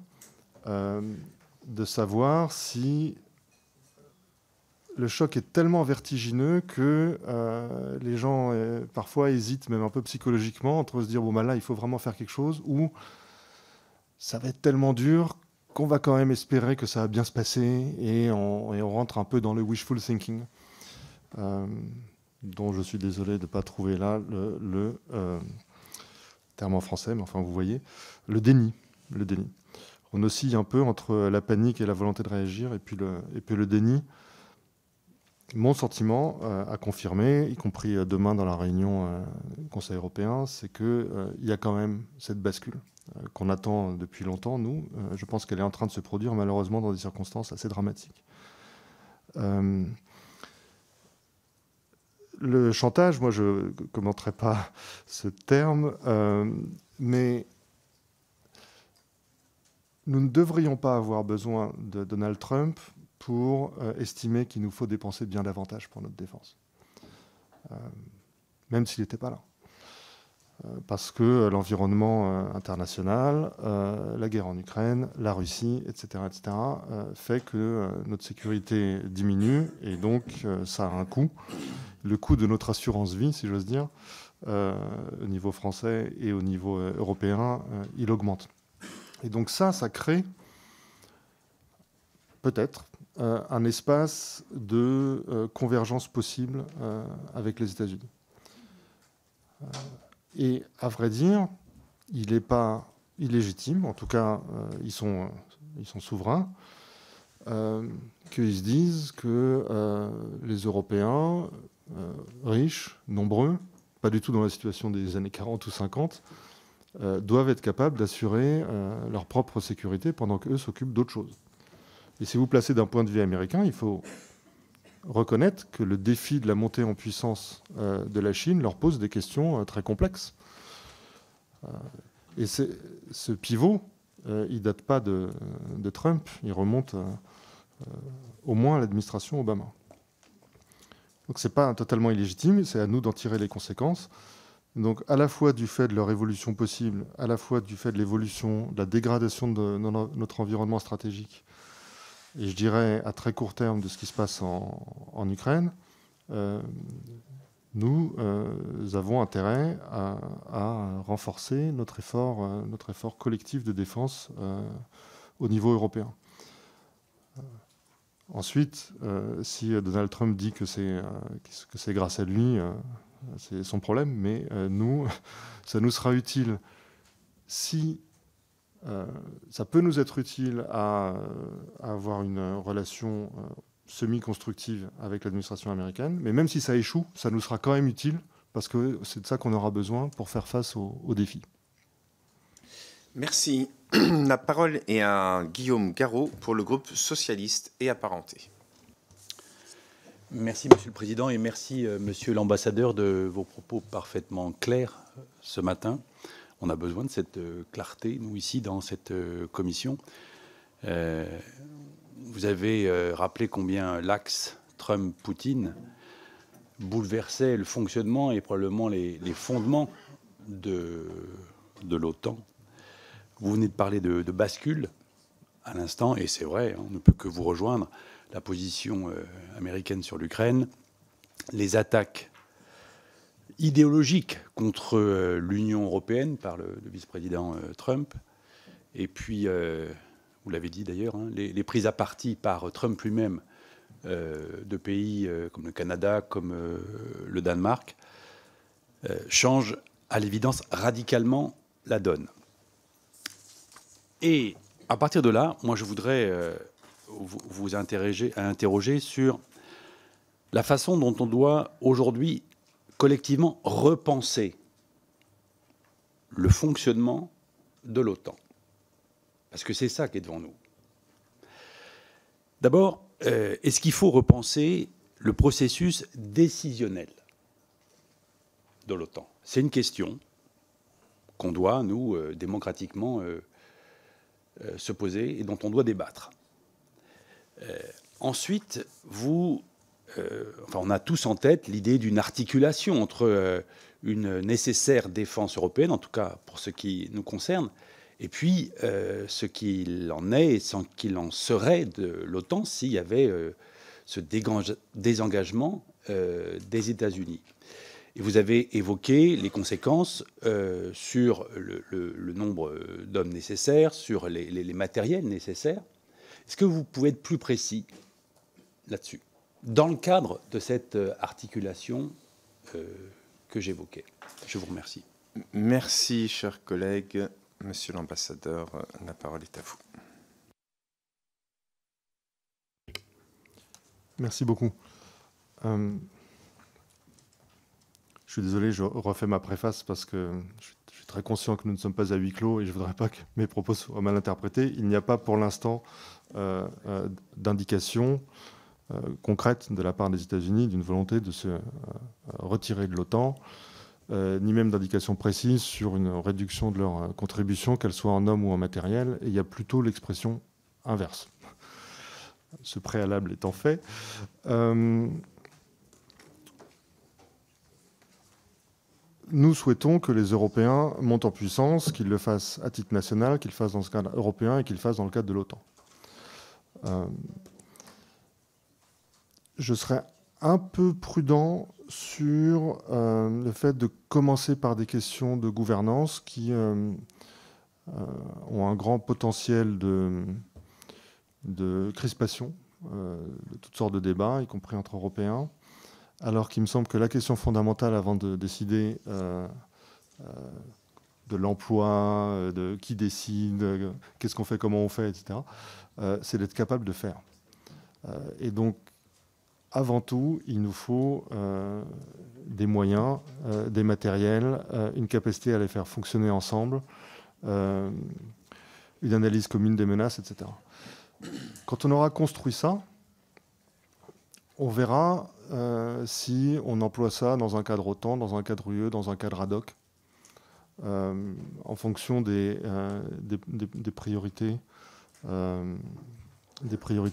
de savoir si le choc est tellement vertigineux que les gens parfois hésitent, même un peu psychologiquement, entre se dire bon, bah là, il faut vraiment faire quelque chose, ou ça va être tellement dur qu'on va quand même espérer que ça va bien se passer, et on rentre un peu dans le wishful thinking, dont je suis désolé de ne pas trouver là le terme en français, mais enfin vous voyez, le déni. On oscille un peu entre la panique et la volonté de réagir, et puis le déni. Mon sentiment à confirmer, y compris demain dans la réunion du Conseil européen, c'est qu'il y a quand même cette bascule qu'on attend depuis longtemps, nous. Je pense qu'elle est en train de se produire, malheureusement, dans des circonstances assez dramatiques. Le chantage, moi, je ne commenterai pas ce terme, mais nous ne devrions pas avoir besoin de Donald Trump pour estimer qu'il nous faut dépenser bien davantage pour notre défense, même s'il n'était pas là. Parce que l'environnement international, la guerre en Ukraine, la Russie, etc., fait que notre sécurité diminue, et donc ça a un coût. Le coût de notre assurance vie, si j'ose dire, au niveau français et au niveau européen, il augmente. Et donc ça crée peut-être un espace de convergence possible avec les États-Unis. Et à vrai dire, il n'est pas illégitime, en tout cas ils sont souverains, qu'ils se disent que les Européens, riches, nombreux, pas du tout dans la situation des années 40 ou 50, doivent être capables d'assurer leur propre sécurité pendant qu'eux s'occupent d'autres choses. Et si vous placez d'un point de vue américain, il faut reconnaître que le défi de la montée en puissance de la Chine leur pose des questions très complexes. Et ce pivot il ne date pas de Trump, il remonte au moins à l'administration Obama. Donc ce n'est pas totalement illégitime, c'est à nous d'en tirer les conséquences. Donc à la fois du fait de leur évolution possible, à la fois du fait de l'évolution, de la dégradation de notre environnement stratégique, et je dirais à très court terme de ce qui se passe en Ukraine, nous avons intérêt à renforcer notre effort collectif de défense au niveau européen. Ensuite, si Donald Trump dit que c'est grâce à lui, c'est son problème, mais nous, ça nous sera utile si ça peut nous être utile à avoir une relation semi-constructive avec l'administration américaine, mais même si ça échoue, ça nous sera quand même utile parce que c'est de ça qu'on aura besoin pour faire face aux défis. Merci. La parole est à Guillaume Garot pour le groupe socialiste et apparenté. Merci, Monsieur le Président, et merci, Monsieur l'Ambassadeur, de vos propos parfaitement clairs ce matin. On a besoin de cette clarté, nous, ici, dans cette commission. Vous avez rappelé combien l'axe Trump-Poutine bouleversait le fonctionnement et probablement les fondements de l'OTAN. Vous venez de parler de bascule à l'instant, et c'est vrai, on ne peut que vous rejoindre. La position américaine sur l'Ukraine, les attaques idéologiques contre l'Union européenne par le vice-président Trump, et puis, vous l'avez dit d'ailleurs, hein, les prises à partie par Trump lui-même de pays comme le Canada, comme le Danemark, changent à l'évidence radicalement la donne. Et à partir de là, moi je voudrais vous interroger sur la façon dont on doit aujourd'hui collectivement repenser le fonctionnement de l'OTAN. Parce que c'est ça qui est devant nous. D'abord, est-ce qu'il faut repenser le processus décisionnel de l'OTAN? C'est une question qu'on doit, nous, démocratiquement, se poser et dont on doit débattre. Ensuite, on a tous en tête l'idée d'une articulation entre une nécessaire défense européenne, en tout cas pour ce qui nous concerne, et puis ce qu'il en est et ce qu'il en serait de l'OTAN s'il y avait ce désengagement des États-Unis. Et vous avez évoqué les conséquences sur le nombre d'hommes nécessaires, sur les matériels nécessaires. Est-ce que vous pouvez être plus précis là-dessus, dans le cadre de cette articulation que j'évoquais? Je vous remercie. Merci, chers collègues. Monsieur l'ambassadeur, la parole est à vous. Merci beaucoup. Je suis désolé, je refais ma préface parce que je suis très conscient que nous ne sommes pas à huis clos et je ne voudrais pas que mes propos soient mal interprétés. Il n'y a pas pour l'instant d'indication concrète de la part des États-Unis d'une volonté de se retirer de l'OTAN, ni même d'indication précise sur une réduction de leur contribution, qu'elle soit en hommes ou en matériel. Et il y a plutôt l'expression inverse. Ce préalable étant fait, nous souhaitons que les Européens montent en puissance, qu'ils le fassent à titre national, qu'ils le fassent dans ce cadre européen et qu'ils le fassent dans le cadre de l'OTAN. Je serais un peu prudent sur le fait de commencer par des questions de gouvernance qui ont un grand potentiel de crispation, de toutes sortes de débats, y compris entre Européens, alors qu'il me semble que la question fondamentale avant de décider de l'emploi, de qui décide, qu'est-ce qu'on fait, comment on fait, etc., c'est d'être capable de faire. Et donc, avant tout, il nous faut des moyens, des matériels, une capacité à les faire fonctionner ensemble, une analyse commune des menaces, etc. Quand on aura construit ça, on verra si on emploie ça dans un cadre OTAN, dans un cadre UE, dans un cadre ad hoc. en fonction des priorités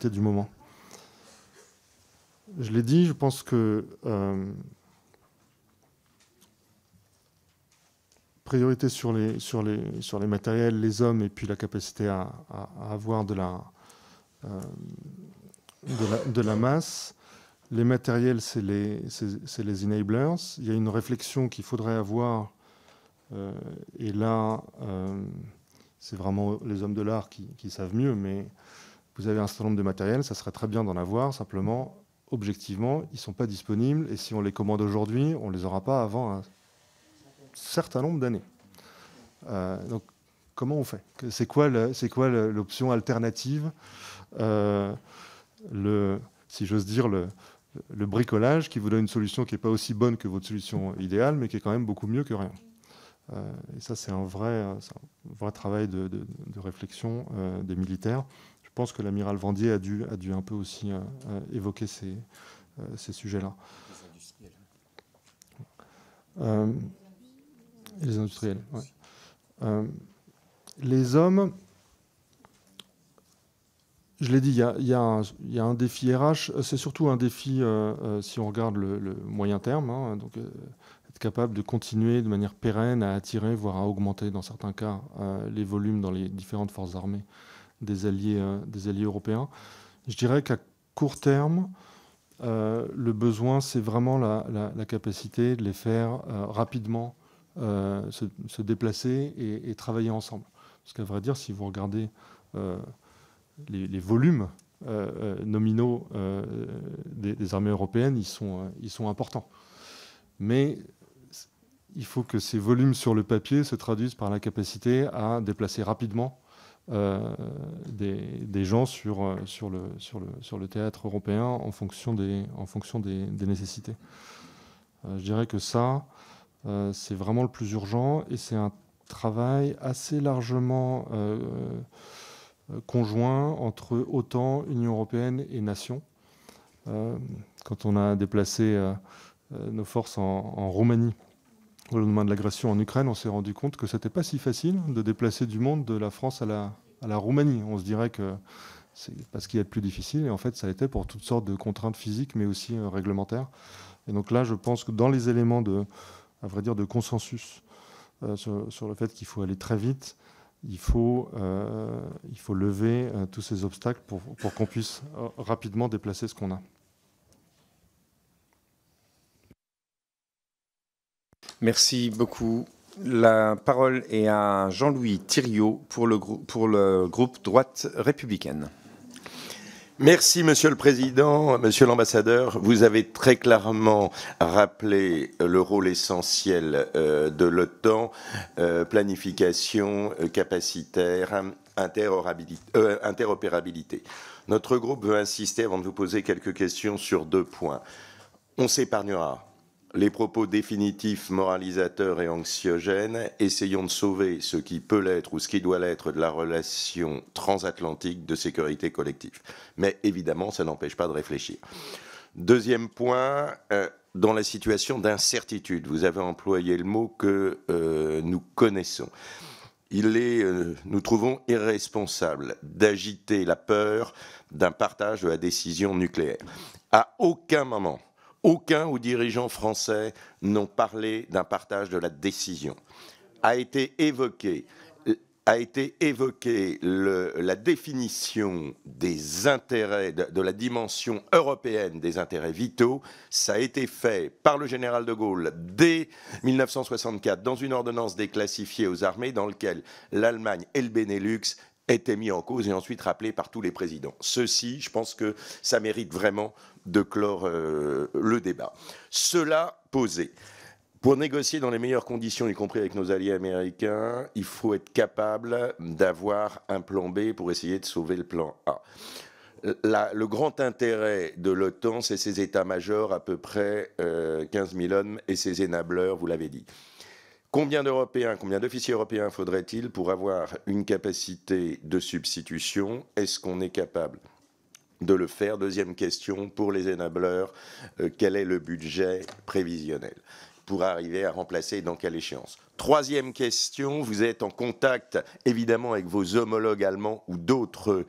du moment. Je l'ai dit, je pense que priorité sur les matériels, les hommes, et puis la capacité à avoir de la masse. Les matériels, c'est les enablers. Il y a une réflexion qu'il faudrait avoir, et là, c'est vraiment les hommes de l'art qui savent mieux, mais vous avez un certain nombre de matériels, ça serait très bien d'en avoir, simplement, objectivement, ils ne sont pas disponibles, et si on les commande aujourd'hui, on ne les aura pas avant un certain nombre d'années. Donc, comment on fait? C'est quoi l'option alternative? Si j'ose dire, le bricolage qui vous donne une solution qui n'est pas aussi bonne que votre solution idéale, mais qui est quand même beaucoup mieux que rien. Et ça, c'est un vrai travail de réflexion des militaires. Je pense que l'amiral Vendier a dû un peu aussi évoquer ces sujets-là. Et les industriels, ouais. Les hommes, je l'ai dit, il y a un défi RH. C'est surtout un défi, si on regarde le moyen terme, hein, donc être capable de continuer de manière pérenne à attirer, voire à augmenter dans certains cas, les volumes dans les différentes forces armées des alliés européens. Je dirais qu'à court terme, le besoin, c'est vraiment la capacité de les faire rapidement se déplacer et travailler ensemble. Parce qu'à vrai dire, si vous regardez les volumes nominaux des armées européennes, ils sont importants. Mais il faut que ces volumes sur le papier se traduisent par la capacité à déplacer rapidement des gens sur le théâtre européen en fonction des nécessités. Je dirais que ça, c'est vraiment le plus urgent, et c'est un travail assez largement conjoint entre OTAN, Union européenne et nations. Quand on a déplacé nos forces en Roumanie au lendemain de l'agression en Ukraine, on s'est rendu compte que c'était pas si facile de déplacer du monde de la France à la Roumanie. On se dirait que c'est parce qu'il y a de plus difficile, et en fait ça a été pour toutes sortes de contraintes physiques, mais aussi réglementaires. Et donc là, je pense que dans les éléments à vrai dire, de consensus sur le fait qu'il faut aller très vite, il faut lever tous ces obstacles pour qu'on puisse rapidement déplacer ce qu'on a. Merci beaucoup. La parole est à Jean-Louis Thiriot pour le groupe Droite républicaine. Merci, Monsieur le Président. Monsieur l'Ambassadeur, vous avez très clairement rappelé le rôle essentiel de l'OTAN, planification capacitaire, interopérabilité. Notre groupe veut insister, avant de vous poser quelques questions, sur 2 points. On s'épargnera les propos définitifs, moralisateurs et anxiogènes. Essayons de sauver ce qui peut l'être ou ce qui doit l'être de la relation transatlantique de sécurité collective. Mais évidemment, ça n'empêche pas de réfléchir. 2e point, dans la situation d'incertitude, vous avez employé le mot que nous connaissons. Nous trouvons irresponsable d'agiter la peur d'un partage de la décision nucléaire. À aucun moment, aucun ou dirigeants français n'ont parlé d'un partage de la décision. A été évoquée la définition des intérêts, de la dimension européenne des intérêts vitaux. Ça a été fait par le général de Gaulle dès 1964 dans une ordonnance déclassifiée aux armées dans laquelle l'Allemagne et le Benelux étaient mis en cause et ensuite rappelés par tous les présidents. Ceci, je pense que ça mérite vraiment de clore le débat. Cela posé, pour négocier dans les meilleures conditions, y compris avec nos alliés américains, il faut être capable d'avoir un plan B pour essayer de sauver le plan A. Le grand intérêt de l'OTAN, c'est ses états-majors, à peu près 15 000 hommes, et ses enablers, vous l'avez dit. Combien d'officiers européens faudrait-il pour avoir une capacité de substitution? Est-ce qu'on est capable de le faire? 2e question, pour les enablers, quel est le budget prévisionnel? pour arriver à remplacer et dans quelle échéance? Troisième question, vous êtes en contact évidemment avec vos homologues allemands ou d'autres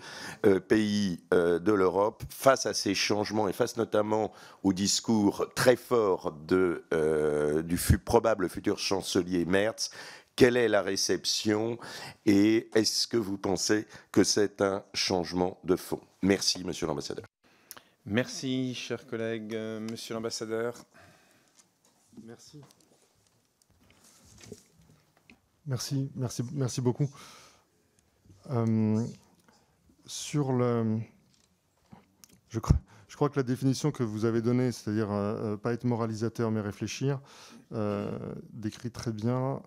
pays de l'Europe face à ces changements et face notamment au discours très fort du probable futur chancelier Merz. Quelle est la réception et est-ce que vous pensez que c'est un changement de fond? Merci, Monsieur l'ambassadeur. Merci, chers collègues. Monsieur l'ambassadeur. Merci. Merci beaucoup. Je crois que la définition que vous avez donnée, c'est-à-dire pas être moralisateur mais réfléchir, décrit très bien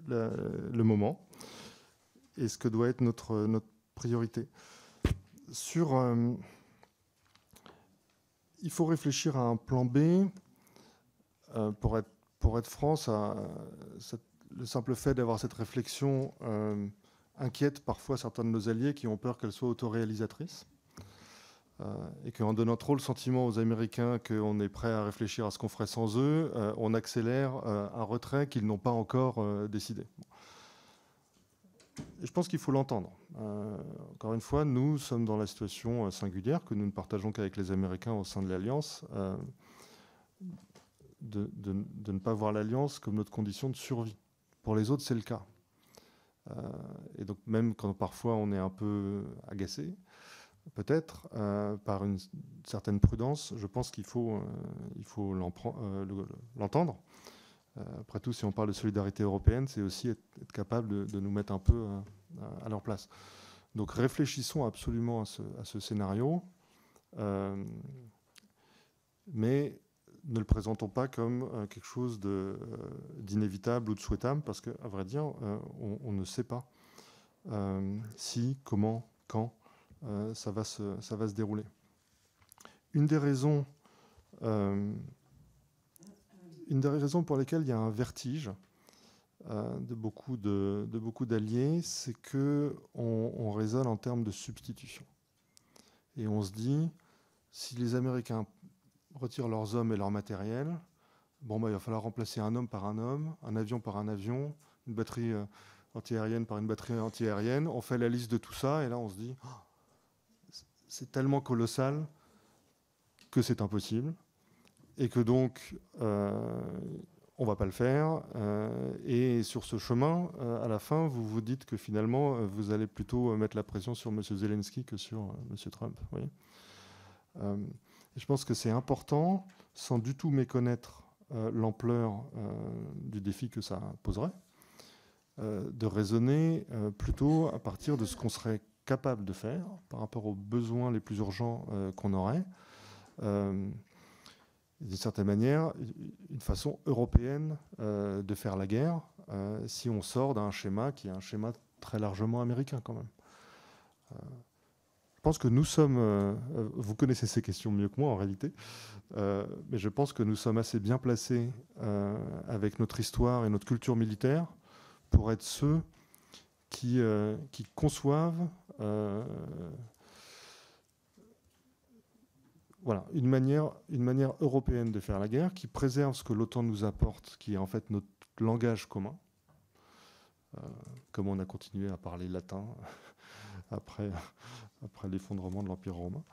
le moment et ce que doit être notre priorité. Il faut réfléchir à un plan B. Pour être franc, le simple fait d'avoir cette réflexion inquiète parfois certains de nos alliés qui ont peur qu'elle soit autoréalisatrice et qu'en donnant trop le sentiment aux Américains qu'on est prêt à réfléchir à ce qu'on ferait sans eux, on accélère un retrait qu'ils n'ont pas encore décidé. Et je pense qu'il faut l'entendre. Encore une fois, nous sommes dans la situation singulière que nous ne partageons qu'avec les Américains au sein de l'Alliance, de ne pas voir l'Alliance comme notre condition de survie. Pour les autres, c'est le cas. Et donc même quand parfois on est un peu agacé, peut-être, par une certaine prudence, je pense qu'il faut l'entendre. Après tout, si on parle de solidarité européenne, c'est aussi être capable de nous mettre un peu à leur place. Donc réfléchissons absolument à ce scénario, mais ne le présentons pas comme quelque chose d'inévitable ou de souhaitable, parce qu'à vrai dire, on ne sait pas si, comment, quand ça va se dérouler. Une des raisons pour lesquelles il y a un vertige de beaucoup d'alliés, c'est qu'on raisonne en termes de substitution. Et on se dit, si les Américains retirent leurs hommes et leur matériel, il va falloir remplacer un homme par un homme, un avion par un avion, une batterie antiaérienne par une batterie antiaérienne. On fait la liste de tout ça et là on se dit, c'est tellement colossal que c'est impossible et que donc on ne va pas le faire. Et sur ce chemin, à la fin, vous vous dites que finalement, vous allez plutôt mettre la pression sur M. Zelensky que sur M. Trump. Vous voyez. Je pense que c'est important, sans du tout méconnaître l'ampleur du défi que ça poserait, de raisonner plutôt à partir de ce qu'on serait capable de faire par rapport aux besoins les plus urgents qu'on aurait. D'une certaine manière, une façon européenne de faire la guerre, si on sort d'un schéma qui est un schéma très largement américain quand même. Je pense que nous sommes, vous connaissez ces questions mieux que moi en réalité, mais je pense que nous sommes assez bien placés avec notre histoire et notre culture militaire pour être ceux qui conçoivent une manière européenne de faire la guerre, qui préserve ce que l'OTAN nous apporte, qui est en fait notre langage commun, comme on a continué à parler latin après l'effondrement de l'Empire romain.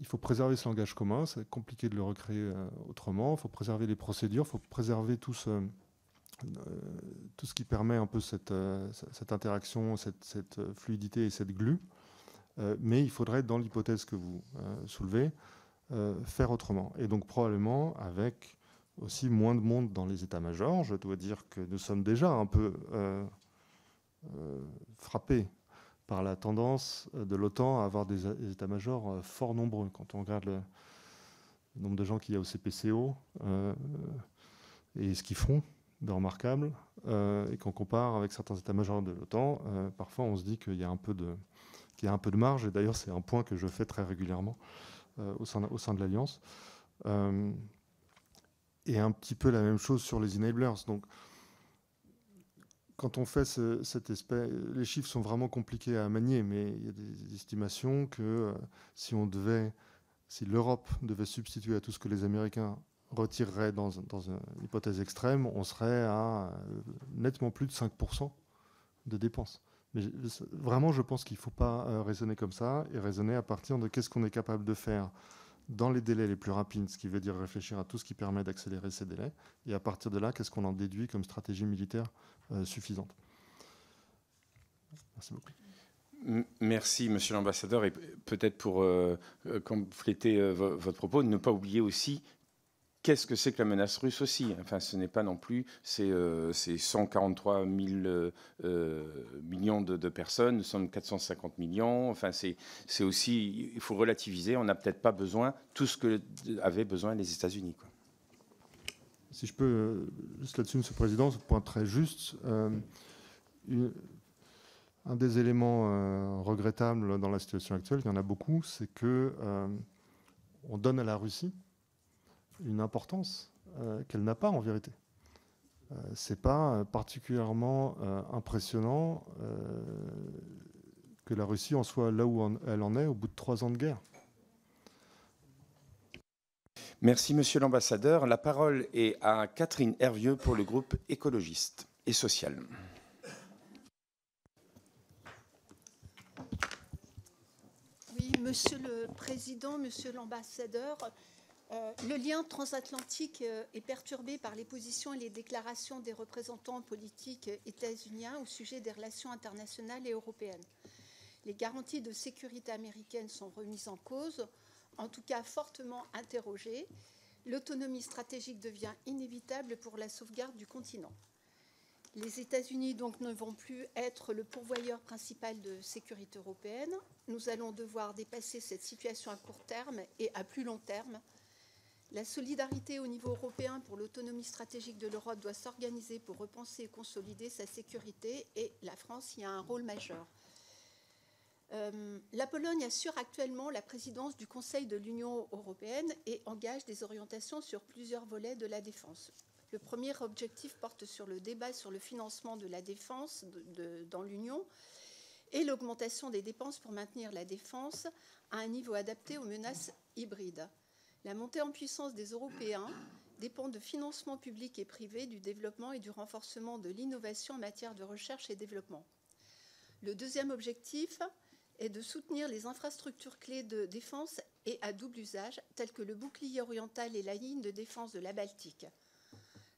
Il faut préserver ce langage commun, c'est compliqué de le recréer autrement, il faut préserver les procédures, il faut préserver tout ce qui permet un peu cette interaction, cette fluidité et cette glu. Mais il faudrait, dans l'hypothèse que vous soulevez, faire autrement. Et donc probablement avec aussi moins de monde dans les états-majors. Je dois dire que nous sommes déjà un peu frappés par la tendance de l'OTAN à avoir des états-majors fort nombreux. Quand on regarde le nombre de gens qu'il y a au CPCO et ce qu'ils font de remarquable, et qu'on compare avec certains états-majors de l'OTAN, parfois on se dit qu'il y a un peu de marge, et d'ailleurs c'est un point que je fais très régulièrement au sein de l'Alliance. Et un petit peu la même chose sur les enablers. Donc, quand on fait cet aspect, les chiffres sont vraiment compliqués à manier, mais il y a des estimations que si l'Europe devait substituer à tout ce que les Américains retirerait dans une hypothèse extrême, on serait à nettement plus de 5% de dépenses. Mais vraiment, je pense qu'il ne faut pas raisonner comme ça et raisonner à partir de qu'est-ce qu'on est capable de faire dans les délais les plus rapides, ce qui veut dire réfléchir à tout ce qui permet d'accélérer ces délais, et à partir de là, qu'est-ce qu'on en déduit comme stratégie militaire suffisante. Merci beaucoup. Merci, Monsieur l'ambassadeur. Et peut-être pour compléter votre propos, ne pas oublier aussi qu'est-ce que c'est que la menace russe aussi. Enfin, ce n'est pas non plus ces 143 000 millions de personnes, nous sommes 450 millions. Enfin, c'est aussi, il faut relativiser. On n'a peut-être pas besoin tout ce que avaient besoin les États-Unis, quoi. Si je peux, juste là-dessus, Monsieur le Président, ce point très juste. Un des éléments regrettables dans la situation actuelle, il y en a beaucoup, c'est que on donne à la Russie une importance qu'elle n'a pas en vérité. C'est pas particulièrement impressionnant que la Russie en soit là où elle en est au bout de 3 ans de guerre. Merci, Monsieur l'ambassadeur. La parole est à Catherine Hervieux pour le groupe écologiste et social. Oui, Monsieur le Président, Monsieur l'ambassadeur, le lien transatlantique est perturbé par les positions et les déclarations des représentants politiques états-uniens au sujet des relations internationales et européennes. Les garanties de sécurité américaines sont remises en cause, en tout cas fortement interrogées. L'autonomie stratégique devient inévitable pour la sauvegarde du continent. Les États-Unis donc ne vont plus être le pourvoyeur principal de sécurité européenne. Nous allons devoir dépasser cette situation à court terme et à plus long terme. La solidarité au niveau européen pour l'autonomie stratégique de l'Europe doit s'organiser pour repenser et consolider sa sécurité, et la France y a un rôle majeur. La Pologne assure actuellement la présidence du Conseil de l'Union européenne et engage des orientations sur plusieurs volets de la défense. Le premier objectif porte sur le débat sur le financement de la défense dans l'Union et l'augmentation des dépenses pour maintenir la défense à un niveau adapté aux menaces hybrides. La montée en puissance des Européens dépend de financements publics et privés, du développement et du renforcement de l'innovation en matière de recherche et développement. Le deuxième objectif est de soutenir les infrastructures clés de défense et à double usage, telles que le bouclier oriental et la ligne de défense de la Baltique.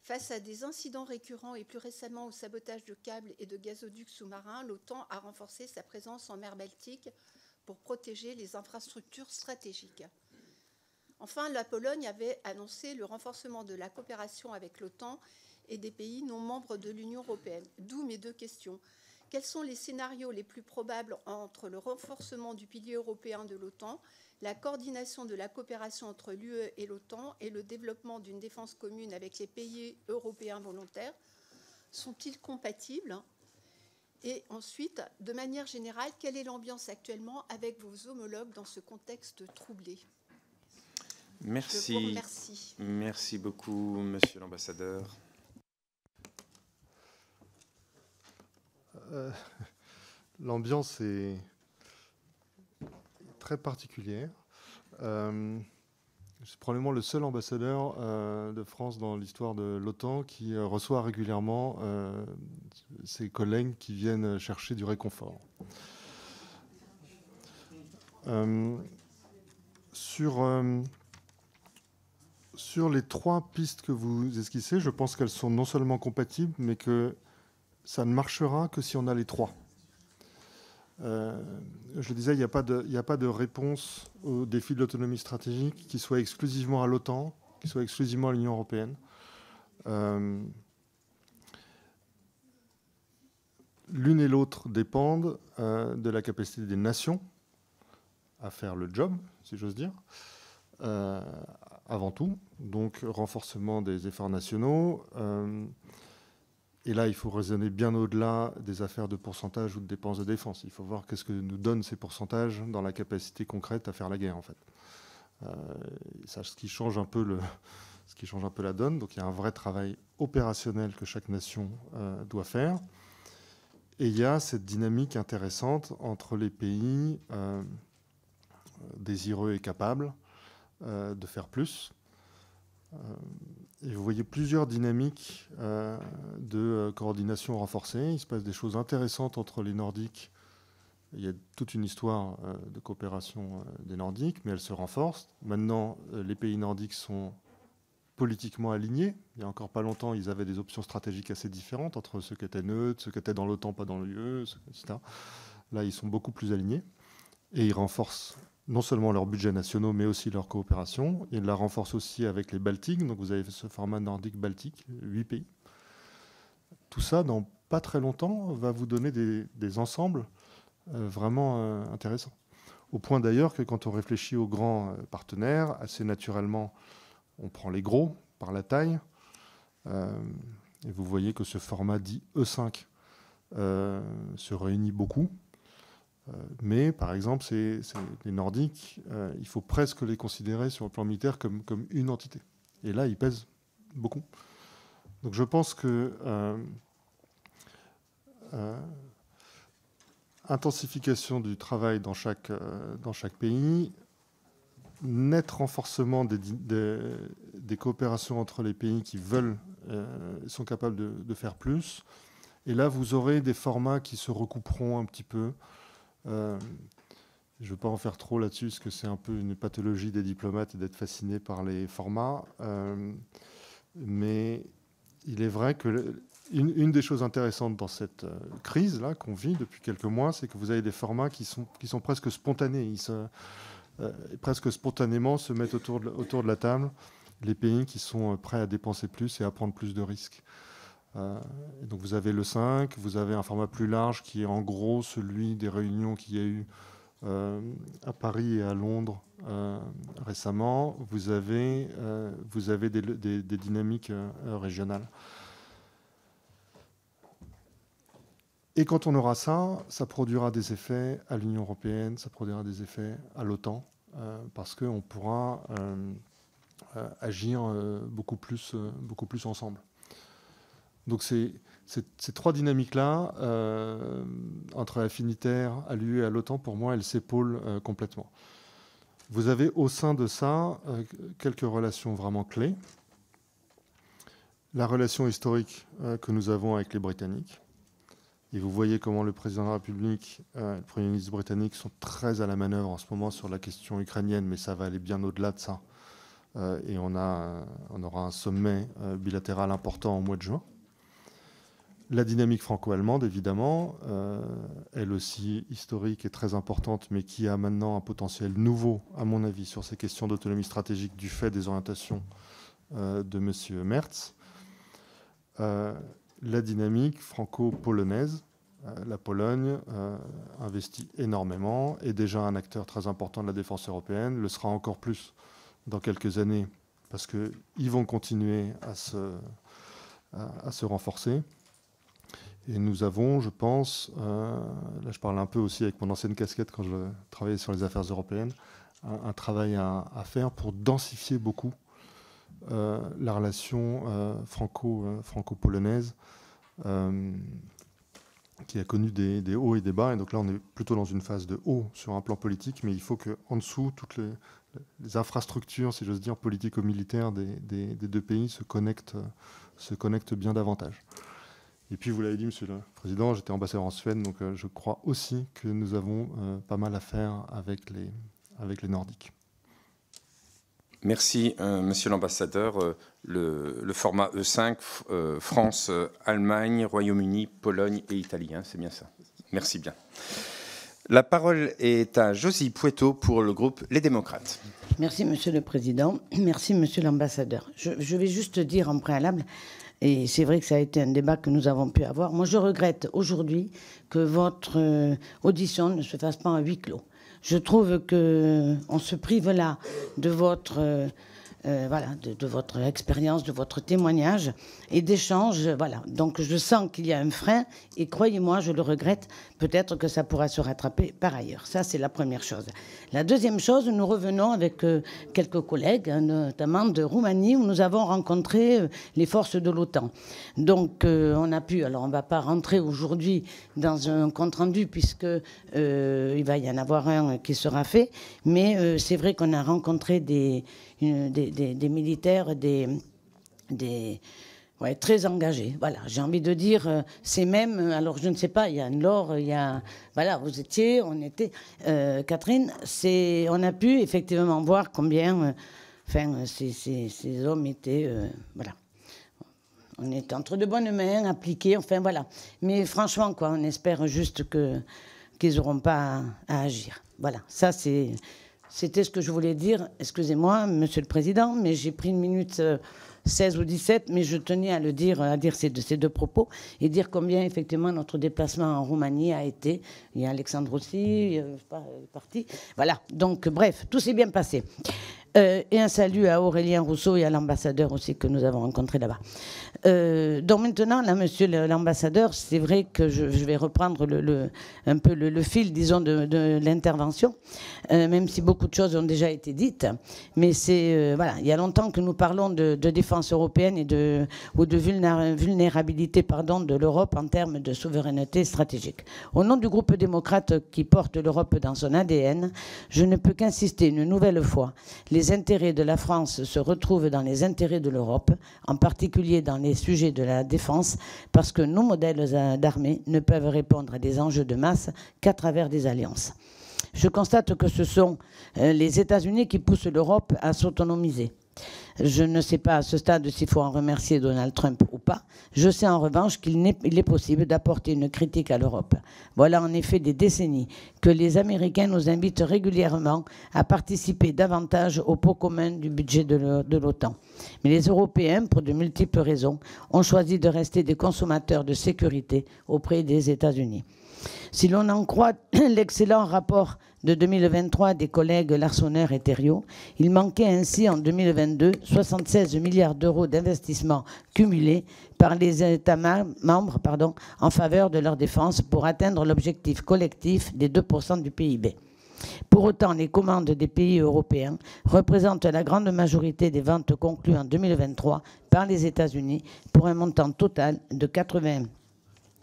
Face à des incidents récurrents et plus récemment au sabotage de câbles et de gazoducs sous-marins, l'OTAN a renforcé sa présence en mer Baltique pour protéger les infrastructures stratégiques. Enfin, la Pologne avait annoncé le renforcement de la coopération avec l'OTAN et des pays non membres de l'Union européenne. D'où mes deux questions. Quels sont les scénarios les plus probables entre le renforcement du pilier européen de l'OTAN, la coordination de la coopération entre l'UE et l'OTAN et le développement d'une défense commune avec les pays européens volontaires? Sont-ils compatibles? Et ensuite, de manière générale, quelle est l'ambiance actuellement avec vos homologues dans ce contexte troublé? Merci. Je vous remercie. Merci beaucoup, Monsieur l'ambassadeur. L'ambiance est très particulière. C'est probablement le seul ambassadeur de France dans l'histoire de l'OTAN qui reçoit régulièrement ses collègues qui viennent chercher du réconfort. Sur les 3 pistes que vous esquissez, je pense qu'elles sont non seulement compatibles, mais que ça ne marchera que si on a les 3. Je le disais, il n'y a pas de réponse au défi de l'autonomie stratégique qui soit exclusivement à l'OTAN, qui soit exclusivement à l'Union européenne. L'une et l'autre dépendent de la capacité des nations à faire le job, si j'ose dire, avant tout. Donc, renforcement des efforts nationaux. Et là, il faut raisonner bien au-delà des affaires de pourcentage ou de dépenses de défense. Il faut voir qu'est-ce que nous donnent ces pourcentages dans la capacité concrète à faire la guerre, en fait. C'est ce qui change un peu la donne. Donc, il y a un vrai travail opérationnel que chaque nation doit faire. Et il y a cette dynamique intéressante entre les pays désireux et capables de faire plus, Et vous voyez plusieurs dynamiques de coordination renforcée. Il se passe des choses intéressantes entre les Nordiques. Il y a toute une histoire de coopération des Nordiques, mais elle se renforce. Maintenant, les pays nordiques sont politiquement alignés. Il y a encore pas longtemps, ils avaient des options stratégiques assez différentes entre ceux qui étaient neutres, ceux qui étaient dans l'OTAN, pas dans l'UE, etc. Là, ils sont beaucoup plus alignés. Et ils renforcent non seulement leurs budgets nationaux, mais aussi leur coopération. Ils la renforcent aussi avec les Baltiques. Donc vous avez ce format nordique-baltique, 8 pays. Tout ça, dans pas très longtemps, va vous donner des ensembles vraiment intéressants. Au point d'ailleurs que quand on réfléchit aux grands partenaires, assez naturellement, on prend les gros par la taille. Et vous voyez que ce format dit E5 se réunit beaucoup. Mais par exemple, les Nordiques, il faut presque les considérer sur le plan militaire comme une entité. Et là, ils pèsent beaucoup. Donc je pense que intensification du travail dans chaque pays, net renforcement des coopérations entre les pays qui sont capables de faire plus. Et là, vous aurez des formats qui se recouperont un petit peu. Je ne veux pas en faire trop là-dessus, parce que c'est un peu une pathologie des diplomates d'être fascinés par les formats. Mais il est vrai que une des choses intéressantes dans cette crise-là qu'on vit depuis quelques mois, c'est que vous avez des formats qui sont presque spontanés. Presque spontanément se mettent autour de la table les pays qui sont prêts à dépenser plus et à prendre plus de risques. Et donc vous avez le 5, vous avez un format plus large qui est en gros celui des réunions qu'il y a eu à Paris et à Londres récemment. Vous avez des dynamiques régionales. Et quand on aura ça, ça produira des effets à l'Union européenne, ça produira des effets à l'OTAN, parce qu'on pourra agir beaucoup plus ensemble. Donc ces trois dynamiques-là, entre affinitaire, à l'UE et à l'OTAN, pour moi, elles s'épaulent complètement. Vous avez au sein de ça quelques relations vraiment clés. La relation historique que nous avons avec les Britanniques. Et vous voyez comment le président de la République, le Premier ministre britannique sont très à la manœuvre en ce moment sur la question ukrainienne, mais ça va aller bien au-delà de ça. Et on aura un sommet bilatéral important au mois de juin. La dynamique franco-allemande, évidemment, elle aussi historique et très importante, mais qui a maintenant un potentiel nouveau, à mon avis, sur ces questions d'autonomie stratégique du fait des orientations de M. Merz. La dynamique franco-polonaise. La Pologne investit énormément, est déjà un acteur très important de la défense européenne, le sera encore plus dans quelques années, parce qu'ils vont continuer à se renforcer. Et nous avons, je pense, là je parle un peu aussi avec mon ancienne casquette quand je travaillais sur les affaires européennes, un travail à faire pour densifier beaucoup la relation franco-polonaise, qui a connu des hauts et des bas. Et donc là, on est plutôt dans une phase de haut sur un plan politique, mais il faut qu'en dessous, toutes les infrastructures, si j'ose dire, politico-militaires des deux pays se connectent bien davantage. Et puis, vous l'avez dit, Monsieur le Président, j'étais ambassadeur en Suède, donc je crois aussi que nous avons pas mal à faire avec les Nordiques. Merci, Monsieur l'ambassadeur. Le format E5, France, Allemagne, Royaume-Uni, Pologne et Italie, hein, c'est bien ça. Merci bien. La parole est à Josie Pouetto pour le groupe Les Démocrates. Merci, Monsieur le Président. Merci, Monsieur l'ambassadeur. Je vais juste dire en préalable, et c'est vrai que ça a été un débat que nous avons pu avoir. Moi, je regrette aujourd'hui que votre audition ne se fasse pas à huis clos. Je trouve qu'on se prive là de votre de votre expérience, de votre témoignage et d'échanges. Voilà. Donc je sens qu'il y a un frein et croyez-moi, je le regrette. Peut-être que ça pourra se rattraper par ailleurs. Ça, c'est la première chose. La deuxième chose, nous revenons avec quelques collègues, notamment de Roumanie, où nous avons rencontré les forces de l'OTAN. Donc on a pu, alors on ne va pas rentrer aujourd'hui dans un compte-rendu puisque il va y en avoir un qui sera fait, mais c'est vrai qu'on a rencontré des militaires, ouais, très engagés. Voilà, j'ai envie de dire, c'est même, alors je ne sais pas, il y a Laure, il y a, voilà, vous étiez, on était, Catherine, on a pu effectivement voir combien, ces hommes étaient, voilà. On est entre de bonnes mains, appliqués, enfin voilà. Mais franchement, quoi, on espère juste qu'ils n'auront pas à agir. Voilà, ça c'était ce que je voulais dire. Excusez-moi, Monsieur le Président, mais j'ai pris 1 minute 16 ou 17, mais je tenais à dire ces deux propos et dire combien effectivement notre déplacement en Roumanie a été. Il y a Alexandre aussi, il est parti. Voilà, donc bref, tout s'est bien passé. Et un salut à Aurélien Rousseau et à l'ambassadeur aussi que nous avons rencontré là-bas. Donc maintenant, là, monsieur l'ambassadeur, c'est vrai que je vais reprendre un peu le fil, disons, de l'intervention, même si beaucoup de choses ont déjà été dites. Mais voilà, il y a longtemps que nous parlons de défense européenne ou de vulnérabilité, de l'Europe en termes de souveraineté stratégique. Au nom du groupe démocrate qui porte l'Europe dans son ADN, je ne peux qu'insister une nouvelle fois. Les intérêts de la France se retrouvent dans les intérêts de l'Europe, en particulier dans les sujets de la défense, parce que nos modèles d'armée ne peuvent répondre à des enjeux de masse qu'à travers des alliances. Je constate que ce sont les États-Unis qui poussent l'Europe à s'autonomiser. Je ne sais pas à ce stade s'il faut en remercier Donald Trump ou pas. Je sais en revanche qu'il est possible d'apporter une critique à l'Europe. Voilà en effet des décennies que les Américains nous invitent régulièrement à participer davantage au pot commun du budget de l'OTAN. Mais les Européens, pour de multiples raisons, ont choisi de rester des consommateurs de sécurité auprès des États-Unis. Si l'on en croit l'excellent rapport de 2023 des collègues Larsonneur et Thériault, il manquait ainsi en 2022 76 milliards d'euros d'investissements cumulés par les États membres en faveur de leur défense pour atteindre l'objectif collectif des 2% du PIB. Pour autant, les commandes des pays européens représentent la grande majorité des ventes conclues en 2023 par les États-Unis pour un montant total de 80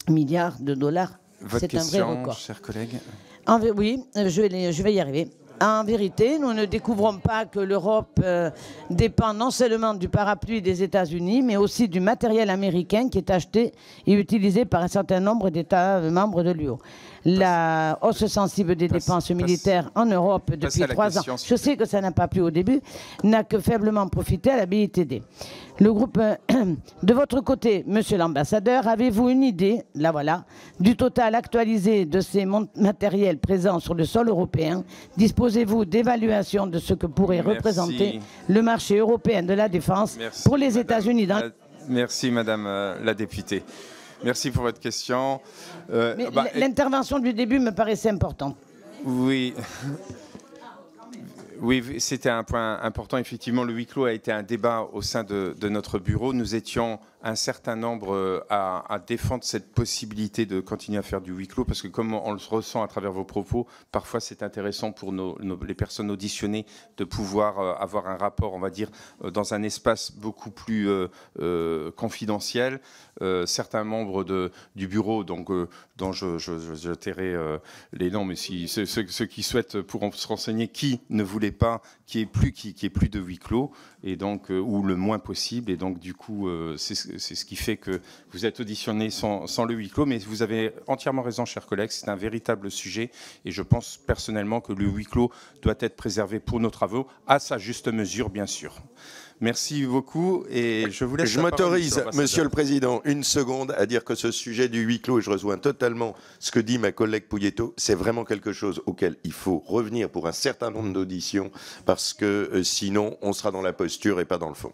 milliards de dollars. Votre question, un vrai record. Cher collègue. Oui, je vais y arriver. En vérité, nous ne découvrons pas que l'Europe dépend non seulement du parapluie des États-Unis, mais aussi du matériel américain qui est acheté et utilisé par un certain nombre d'États membres de l'UE. La hausse sensible des dépenses militaires en Europe depuis 3 ans, je sais que ça n'a pas plu au début, n'a que faiblement profité à la BITD. Le groupe, de votre côté, monsieur l'ambassadeur, avez-vous une idée, là voilà, du total actualisé de ces matériels présents sur le sol européen? Disposez-vous d'évaluation de ce que pourrait représenter le marché européen de la défense pour les États-Unis? Merci, madame la députée. Merci pour votre question. L'intervention du début me paraissait importante. Oui. Oui, c'était un point important. Effectivement, le huis clos a été un débat au sein de notre bureau. Nous étions un certain nombre à défendre cette possibilité de continuer à faire du huis clos, parce que comme on le ressent à travers vos propos, parfois c'est intéressant pour les personnes auditionnées de pouvoir avoir un rapport, on va dire, dans un espace beaucoup plus confidentiel. Certains membres du bureau, donc, dont je tairai les noms, mais si, ceux qui souhaitent pourront se renseigner, qui ne voulaient pas qu'il n'y ait plus de huis clos, et donc, ou le moins possible. Et donc, du coup, c'est ce qui fait que vous êtes auditionné sans le huis clos. Mais vous avez entièrement raison, chers collègues, c'est un véritable sujet. Et je pense personnellement que le huis clos doit être préservé pour nos travaux, à sa juste mesure, bien sûr. Merci beaucoup et je vous laisse. Je m'autorise, Monsieur le Président, une seconde à dire que ce sujet du huis clos, et je rejoins totalement ce que dit ma collègue Pouilletto, c'est vraiment quelque chose auquel il faut revenir pour un certain nombre d'auditions, parce que sinon on sera dans la posture et pas dans le fond.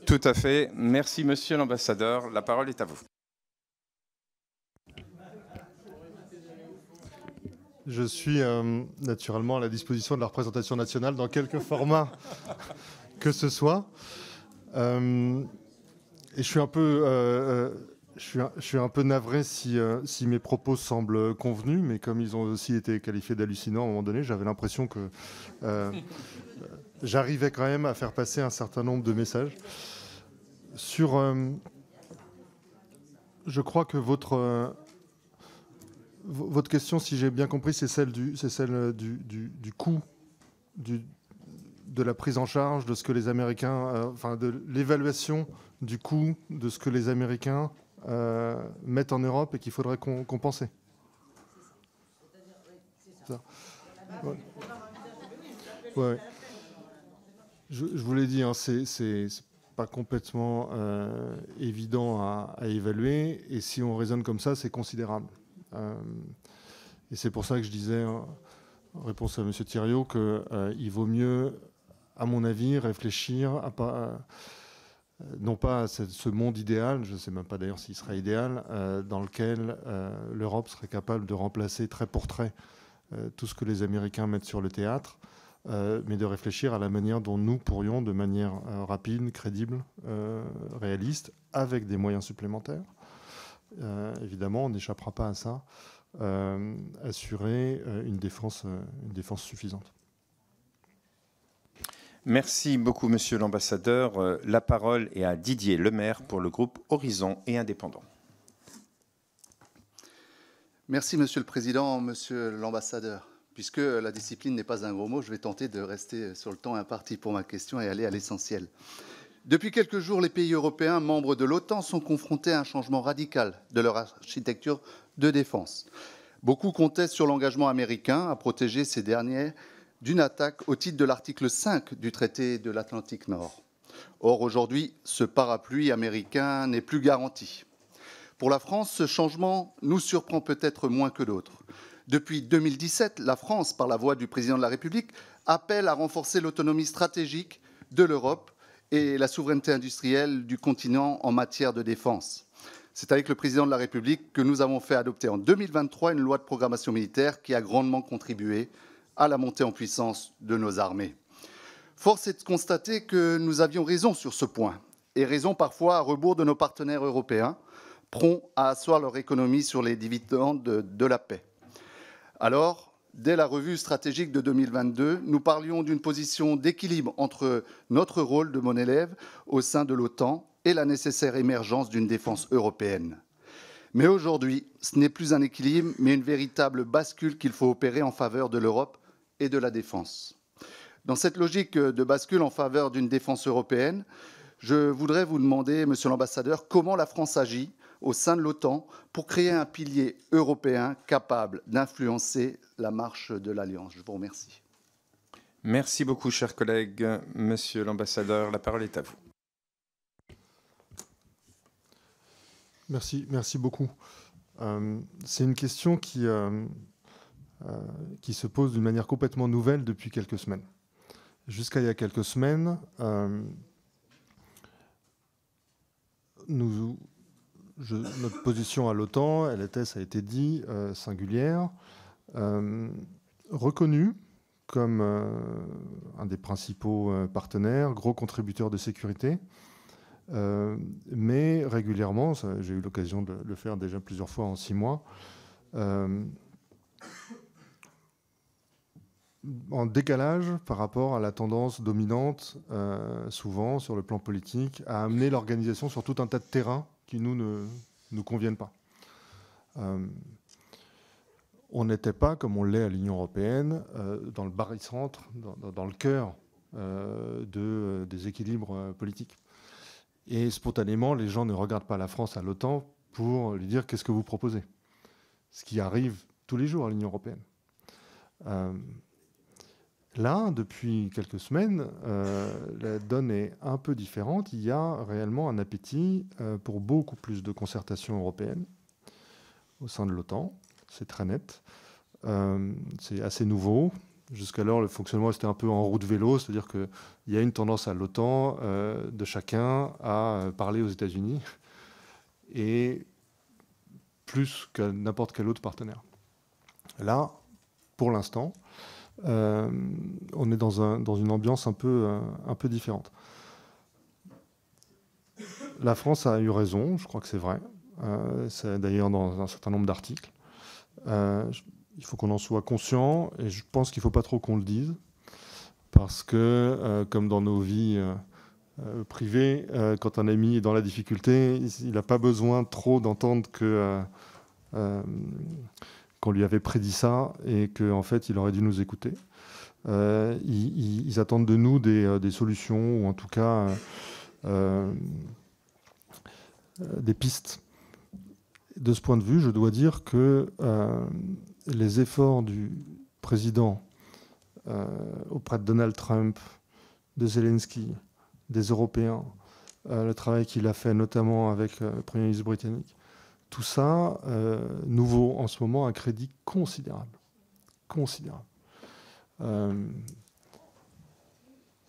Tout à fait. Merci, Monsieur l'ambassadeur. La parole est à vous. Je suis naturellement à la disposition de la représentation nationale dans quelques formats que ce soit. Et je suis un peu navré si mes propos semblent convenus, mais comme ils ont aussi été qualifiés d'hallucinants à un moment donné, j'avais l'impression que j'arrivais quand même à faire passer un certain nombre de messages. Je crois que votre question, si j'ai bien compris, c'est celle du coût de la prise en charge de ce que les Américains, enfin de l'évaluation du coût de ce que les Américains mettent en Europe et qu'il faudrait compenser. Ça. Ouais. Ouais. Je vous l'ai dit, hein, c'est pas complètement évident à évaluer, et si on raisonne comme ça, c'est considérable. Et c'est pour ça que je disais, en réponse à M. Thiriot, qu'il vaut mieux, à mon avis, réfléchir non pas à ce monde idéal, je ne sais même pas d'ailleurs s'il serait idéal, dans lequel l'Europe serait capable de remplacer trait pour trait tout ce que les Américains mettent sur le théâtre, mais de réfléchir à la manière dont nous pourrions, de manière rapide, crédible, réaliste, avec des moyens supplémentaires, évidemment, on n'échappera pas à ça, assurer une défense suffisante. Merci beaucoup, Monsieur l'ambassadeur. La parole est à Didier Lemaire pour le groupe Horizon et Indépendants. Merci, Monsieur le Président, Monsieur l'ambassadeur. Puisque la discipline n'est pas un gros mot, je vais tenter de rester sur le temps imparti pour ma question et aller à l'essentiel. Depuis quelques jours, les pays européens membres de l'OTAN sont confrontés à un changement radical de leur architecture de défense. Beaucoup contestent sur l'engagement américain à protéger ces derniers d'une attaque au titre de l'article 5 du traité de l'Atlantique Nord. Or, aujourd'hui, ce parapluie américain n'est plus garanti. Pour la France, ce changement nous surprend peut-être moins que d'autres. Depuis 2017, la France, par la voix du président de la République, appelle à renforcer l'autonomie stratégique de l'Europe et la souveraineté industrielle du continent en matière de défense. C'est avec le président de la République que nous avons fait adopter en 2023 une loi de programmation militaire qui a grandement contribué à la montée en puissance de nos armées. Force est de constater que nous avions raison sur ce point, et raison parfois à rebours de nos partenaires européens, prompts à asseoir leur économie sur les dividendes de la paix. Alors, dès la revue stratégique de 2022, nous parlions d'une position d'équilibre entre notre rôle de bon élève au sein de l'OTAN et la nécessaire émergence d'une défense européenne. Mais aujourd'hui, ce n'est plus un équilibre, mais une véritable bascule qu'il faut opérer en faveur de l'Europe et de la défense. Dans cette logique de bascule en faveur d'une défense européenne, je voudrais vous demander, Monsieur l'ambassadeur, comment la France agit au sein de l'OTAN pour créer un pilier européen capable d'influencer la marche de l'Alliance. Je vous remercie. Merci beaucoup, chers collègues. Monsieur l'ambassadeur, la parole est à vous. Merci beaucoup. C'est une question qui se pose d'une manière complètement nouvelle depuis quelques semaines. Jusqu'à il y a quelques semaines, notre position à l'OTAN, elle était, ça a été dit, singulière, reconnue comme un des principaux partenaires, gros contributeur de sécurité, mais régulièrement, j'ai eu l'occasion de le faire déjà plusieurs fois en 6 mois, en décalage par rapport à la tendance dominante, souvent sur le plan politique, à amener l'organisation sur tout un tas de terrains qui ne nous conviennent pas. On n'était pas, comme on l'est à l'Union européenne, dans le barycentre, dans le cœur des équilibres politiques. Et spontanément, les gens ne regardent pas la France à l'OTAN pour lui dire « qu'est-ce que vous proposez ?» Ce qui arrive tous les jours à l'Union européenne. Là, depuis quelques semaines, la donne est un peu différente. Il y a réellement un appétit pour beaucoup plus de concertation européenne au sein de l'OTAN. C'est très net. C'est assez nouveau. Jusqu'alors, le fonctionnement était un peu en roue de vélo, c'est-à-dire qu'il y a une tendance à l'OTAN de chacun à parler aux États-Unis et plus que n'importe quel autre partenaire. Là, pour l'instant, on est dans une ambiance un peu différente. La France a eu raison, je crois que c'est vrai. C'est d'ailleurs dans un certain nombre d'articles. Il faut qu'on en soit conscient, et je pense qu'il ne faut pas trop qu'on le dise, parce que, comme dans nos vies privées, quand un ami est dans la difficulté, il n'a pas besoin trop d'entendre qu'on lui avait prédit ça et qu'en fait, il aurait dû nous écouter. Ils attendent de nous des solutions, ou en tout cas des pistes. De ce point de vue, je dois dire que les efforts du président auprès de Donald Trump, de Zelensky, des Européens, le travail qu'il a fait notamment avec le Premier ministre britannique, tout ça nous vaut en ce moment un crédit considérable. Considérable.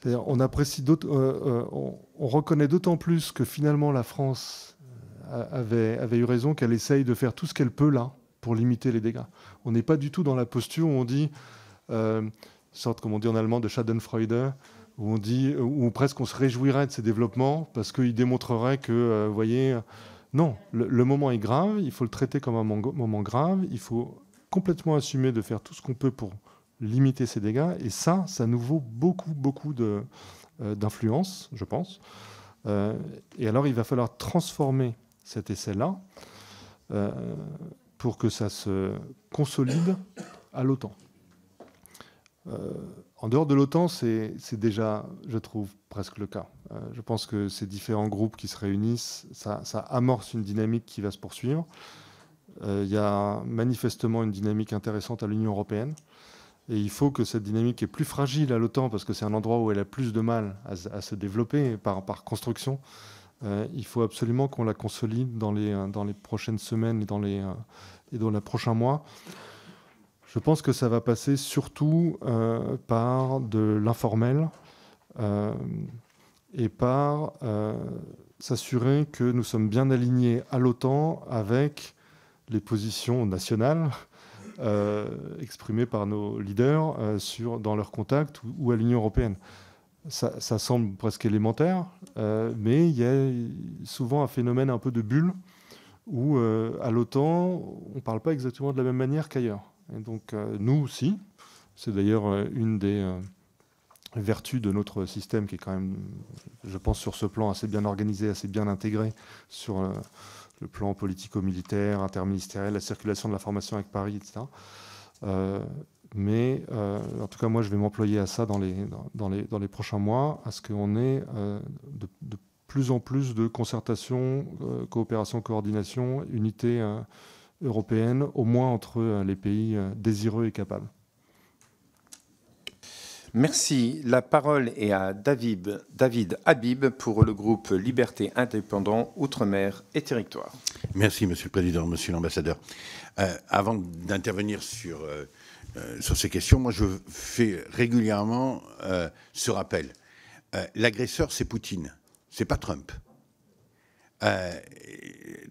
On apprécie on reconnaît d'autant plus que finalement la France avait eu raison, qu'elle essaye de faire tout ce qu'elle peut là pour limiter les dégâts. On n'est pas du tout dans la posture où on dit, sorte comme on dit en allemand de Schadenfreude, où presque on se réjouirait de ces développements parce qu'ils démontreraient que, vous voyez, non, le moment est grave, il faut le traiter comme un moment grave, il faut complètement assumer de faire tout ce qu'on peut pour limiter ces dégâts, et ça nous vaut beaucoup d'influence, je pense. Et alors, il va falloir transformer cet essai-là pour que ça se consolide à l'OTAN. En dehors de l'OTAN, c'est déjà, je trouve, presque le cas. Je pense que ces différents groupes qui se réunissent, ça amorce une dynamique qui va se poursuivre. Il y a manifestement une dynamique intéressante à l'Union européenne. Et il faut que cette dynamique est plus fragile à l'OTAN, parce que c'est un endroit où elle a plus de mal à se développer par construction. Il faut absolument qu'on la consolide dans les prochaines semaines et dans les prochains mois. Je pense que ça va passer surtout par de l'informel et par s'assurer que nous sommes bien alignés à l'OTAN avec les positions nationales exprimées par nos leaders dans leurs contacts ou à l'Union européenne. Ça semble presque élémentaire, mais il y a souvent un phénomène un peu de bulle où à l'OTAN, on ne parle pas exactement de la même manière qu'ailleurs. Et donc nous aussi, c'est d'ailleurs une des vertus de notre système qui est quand même, je pense, sur ce plan assez bien organisé, assez bien intégré sur le plan politico-militaire, interministériel, la circulation de l'information avec Paris, etc. Mais en tout cas, moi, je vais m'employer à ça dans les prochains mois, à ce qu'on ait de plus en plus de concertation, coopération, coordination, unité européenne, au moins entre les pays désireux et capables. Merci. La parole est à David Habib pour le groupe Liberté Indépendants, Outre-mer et Territoires. Merci, Monsieur le Président, Monsieur l'Ambassadeur. Avant d'intervenir sur ces questions, moi je fais régulièrement ce rappel. L'agresseur, c'est Poutine, c'est pas Trump.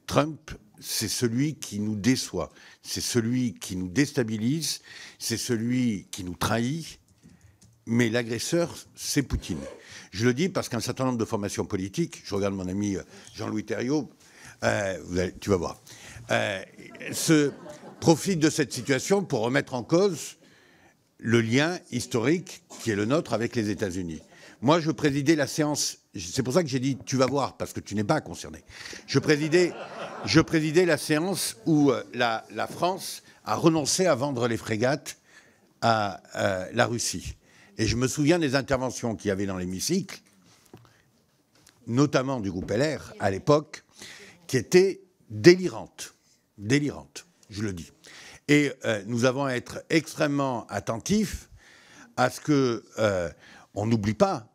Trump, c'est celui qui nous déçoit, c'est celui qui nous déstabilise, c'est celui qui nous trahit. Mais l'agresseur, c'est Poutine. Je le dis parce qu'un certain nombre de formations politiques, je regarde mon ami Jean-Louis Thériault, tu vas voir, se profitent de cette situation pour remettre en cause le lien historique qui est le nôtre avec les États-Unis. Moi, je présidais la séance, c'est pour ça que j'ai dit tu vas voir, parce que tu n'es pas concerné. Je présidais la séance où la France a renoncé à vendre les frégates à la Russie. Et je me souviens des interventions qu'il y avait dans l'hémicycle, notamment du groupe LR à l'époque, qui étaient délirantes, je le dis. Et nous avons à être extrêmement attentifs à ce qu'on n'oublie pas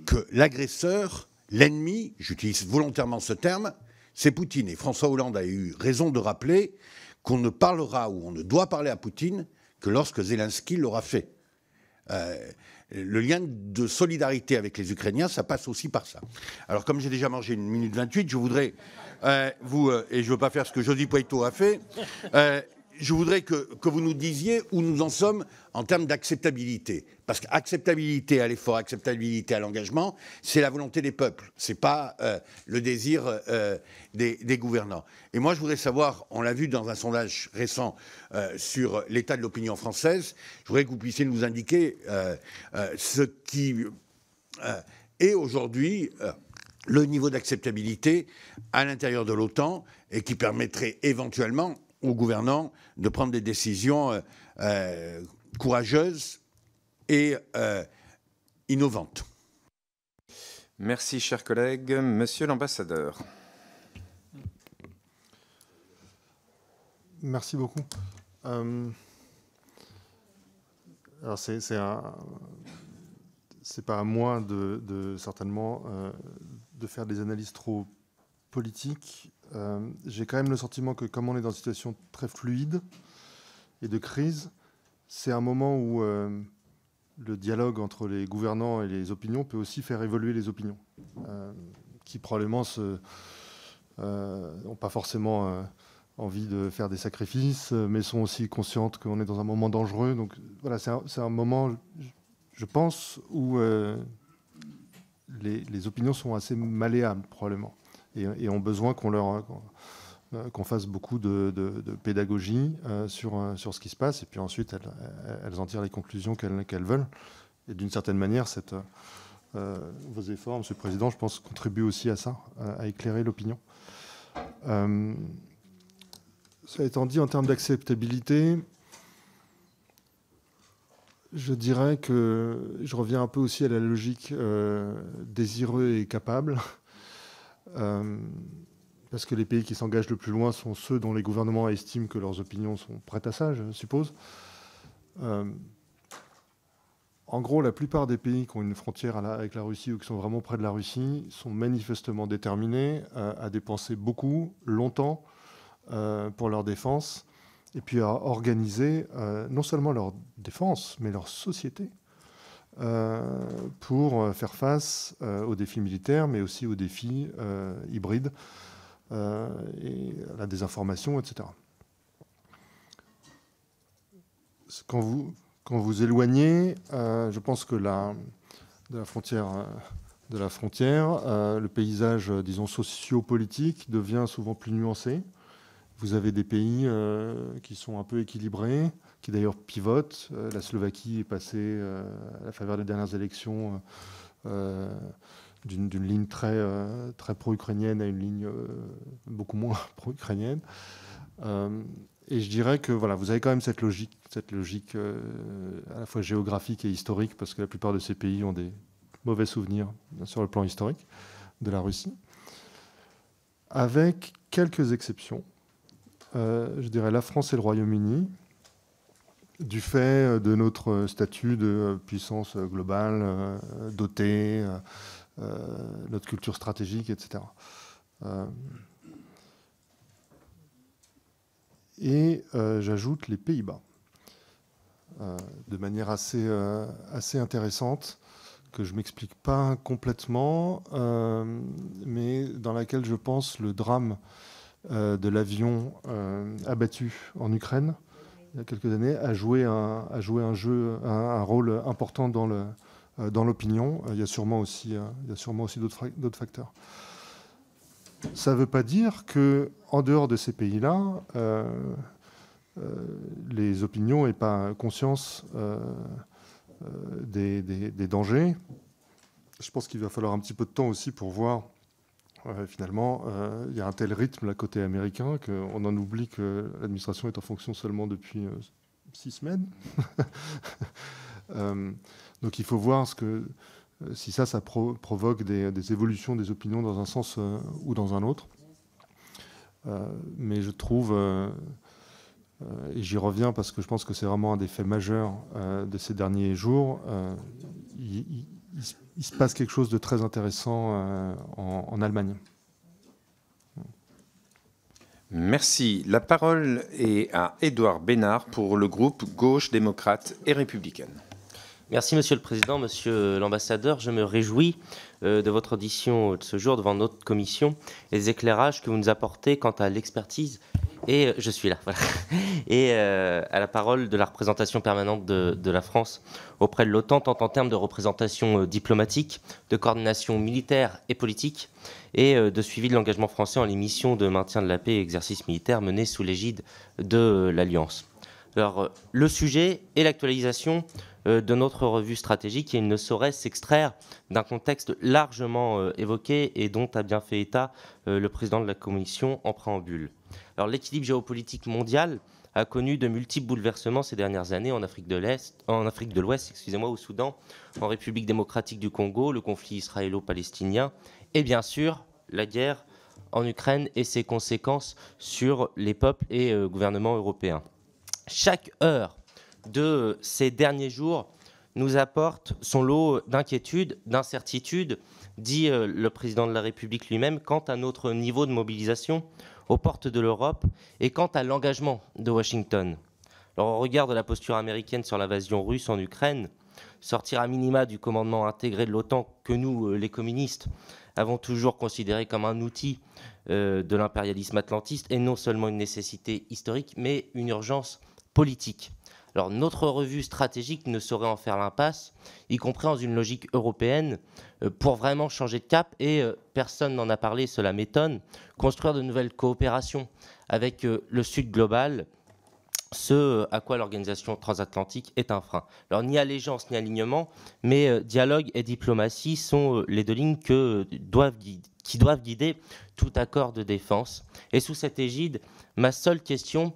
que l'agresseur, l'ennemi, j'utilise volontairement ce terme, c'est Poutine. Et François Hollande a eu raison de rappeler qu'on ne parlera ou on ne doit parler à Poutine que lorsque Zelensky l'aura fait. Le lien de solidarité avec les Ukrainiens, ça passe aussi par ça. Alors, comme j'ai déjà mangé 1 minute 28, je voudrais, et je ne veux pas faire ce que Josy Poueyto a fait, je voudrais que vous nous disiez où nous en sommes en termes d'acceptabilité. Parce qu'acceptabilité à l'effort, acceptabilité à l'engagement, c'est la volonté des peuples. Ce n'est pas le désir des gouvernants. Et moi, je voudrais savoir, on l'a vu dans un sondage récent sur l'état de l'opinion française, je voudrais que vous puissiez nous indiquer ce qui est aujourd'hui le niveau d'acceptabilité à l'intérieur de l'OTAN et qui permettrait éventuellement aux gouvernants de prendre des décisions courageuses et innovante. Merci, chers collègues. Monsieur l'ambassadeur. Merci beaucoup. Alors c'est pas à moi certainement de faire des analyses trop politiques. J'ai quand même le sentiment que comme on est dans une situation très fluide et de crise, c'est un moment où le dialogue entre les gouvernants et les opinions peut aussi faire évoluer les opinions, qui probablement n'ont pas forcément envie de faire des sacrifices, mais sont aussi conscientes qu'on est dans un moment dangereux. Donc voilà, c'est un moment, je pense, où les opinions sont assez malléables, probablement, et ont besoin qu'on fasse beaucoup de pédagogie sur ce qui se passe, et puis ensuite, elles en tirent les conclusions qu'elles veulent. Et d'une certaine manière, vos efforts, Monsieur le Président, je pense, contribuent aussi à ça, à éclairer l'opinion. Cela étant dit, en termes d'acceptabilité, je dirais que je reviens un peu aussi à la logique désireux et capable, parce que les pays qui s'engagent le plus loin sont ceux dont les gouvernements estiment que leurs opinions sont prêtes à ça, je suppose. En gros, la plupart des pays qui ont une frontière avec la Russie ou qui sont vraiment près de la Russie sont manifestement déterminés à dépenser beaucoup, longtemps, pour leur défense, et puis à organiser non seulement leur défense, mais leur société, pour faire face aux défis militaires, mais aussi aux défis hybrides, et à la désinformation, etc. Quand vous éloignez, je pense que de la frontière, le paysage, disons, socio-politique devient souvent plus nuancé. Vous avez des pays qui sont un peu équilibrés, qui d'ailleurs pivotent. La Slovaquie est passée, à la faveur des dernières élections, d'une ligne très pro-ukrainienne à une ligne beaucoup moins pro-ukrainienne. Et je dirais que voilà, vous avez quand même cette logique à la fois géographique et historique, parce que la plupart de ces pays ont des mauvais souvenirs sur le plan historique de la Russie, avec quelques exceptions. Je dirais la France et le Royaume-Uni, du fait de notre statut de puissance globale, dotée, notre culture stratégique, etc. Et j'ajoute les Pays-Bas, de manière assez intéressante, que je ne m'explique pas complètement, mais dans laquelle je pense le drame de l'avion abattu en Ukraine il y a quelques années a joué un rôle important dans l'opinion. Il y a sûrement aussi d'autres facteurs. Ça ne veut pas dire qu'en dehors de ces pays-là, les opinions n'aient pas conscience des dangers. Je pense qu'il va falloir un petit peu de temps aussi pour voir. Finalement, il y a un tel rythme là, côté américain qu'on en oublie que l'administration est en fonction seulement depuis 6 semaines. Donc il faut voir si ça provoque des évolutions des opinions dans un sens ou dans un autre. Mais je trouve, et j'y reviens parce que je pense que c'est vraiment un des faits majeurs de ces derniers jours, il se passe quelque chose de très intéressant en Allemagne. Merci. La parole est à Édouard Bénard pour le groupe Gauche démocrate et républicaine. Merci Monsieur le Président, Monsieur l'Ambassadeur. Je me réjouis de votre audition de ce jour devant notre commission et des éclairages que vous nous apportez quant à l'expertise. Et je suis là, voilà. Et à la parole de la représentation permanente de la France auprès de l'OTAN, tant en termes de représentation diplomatique, de coordination militaire et politique, et de suivi de l'engagement français en les missions de maintien de la paix et exercices militaires menés sous l'égide de l'Alliance. Alors, le sujet est l'actualisation de notre revue stratégique, et il ne saurait s'extraire d'un contexte largement évoqué et dont a bien fait état le président de la Commission en préambule. Alors, l'équilibre géopolitique mondial a connu de multiples bouleversements ces dernières années en Afrique de l'Ouest, excusez-moi, au Soudan, en République démocratique du Congo, le conflit israélo-palestinien et bien sûr la guerre en Ukraine et ses conséquences sur les peuples et gouvernements européens. Chaque heure de ces derniers jours nous apporte son lot d'inquiétudes, d'incertitudes, dit le président de la République lui-même, quant à notre niveau de mobilisation aux portes de l'Europe et quant à l'engagement de Washington. Alors, au regard de la posture américaine sur l'invasion russe en Ukraine, sortir à minima du commandement intégré de l'OTAN que nous, les communistes, avons toujours considéré comme un outil de l'impérialisme atlantiste est non seulement une nécessité historique, mais une urgence politique. Alors, notre revue stratégique ne saurait en faire l'impasse, y compris dans une logique européenne, pour vraiment changer de cap, et personne n'en a parlé, cela m'étonne, construire de nouvelles coopérations avec le Sud global, ce à quoi l'organisation transatlantique est un frein. Alors, ni allégeance ni alignement, mais dialogue et diplomatie sont les deux lignes qui doivent guider tout accord de défense. Et sous cette égide, ma seule question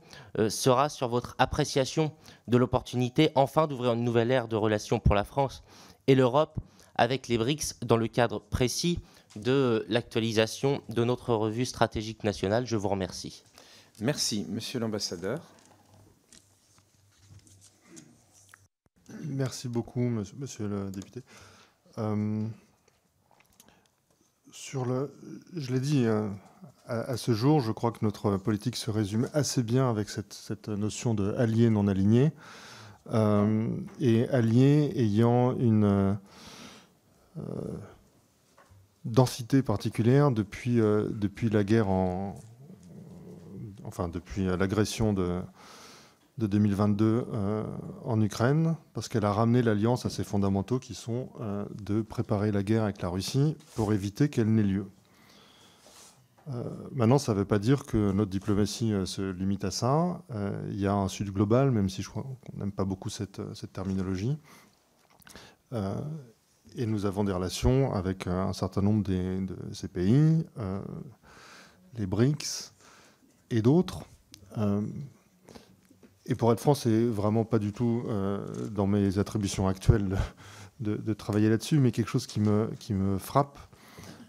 sera sur votre appréciation de l'opportunité enfin d'ouvrir une nouvelle ère de relations pour la France et l'Europe avec les BRICS dans le cadre précis de l'actualisation de notre revue stratégique nationale. Je vous remercie. Merci, Monsieur l'ambassadeur. Merci beaucoup, monsieur le député. Je l'ai dit, à ce jour, je crois que notre politique se résume assez bien avec cette notion de allié non aligné, et allié ayant une densité particulière depuis la guerre depuis l'agression de 2022 en Ukraine, parce qu'elle a ramené l'alliance à ses fondamentaux qui sont de préparer la guerre avec la Russie pour éviter qu'elle n'ait lieu. Maintenant, ça ne veut pas dire que notre diplomatie se limite à ça. Il y a un Sud global, même si je crois qu'on n'aime pas beaucoup cette terminologie. Et nous avons des relations avec un certain nombre de ces pays, les BRICS et d'autres. Et pour être franc, c'est vraiment pas du tout dans mes attributions actuelles de travailler là-dessus, mais quelque chose qui me frappe.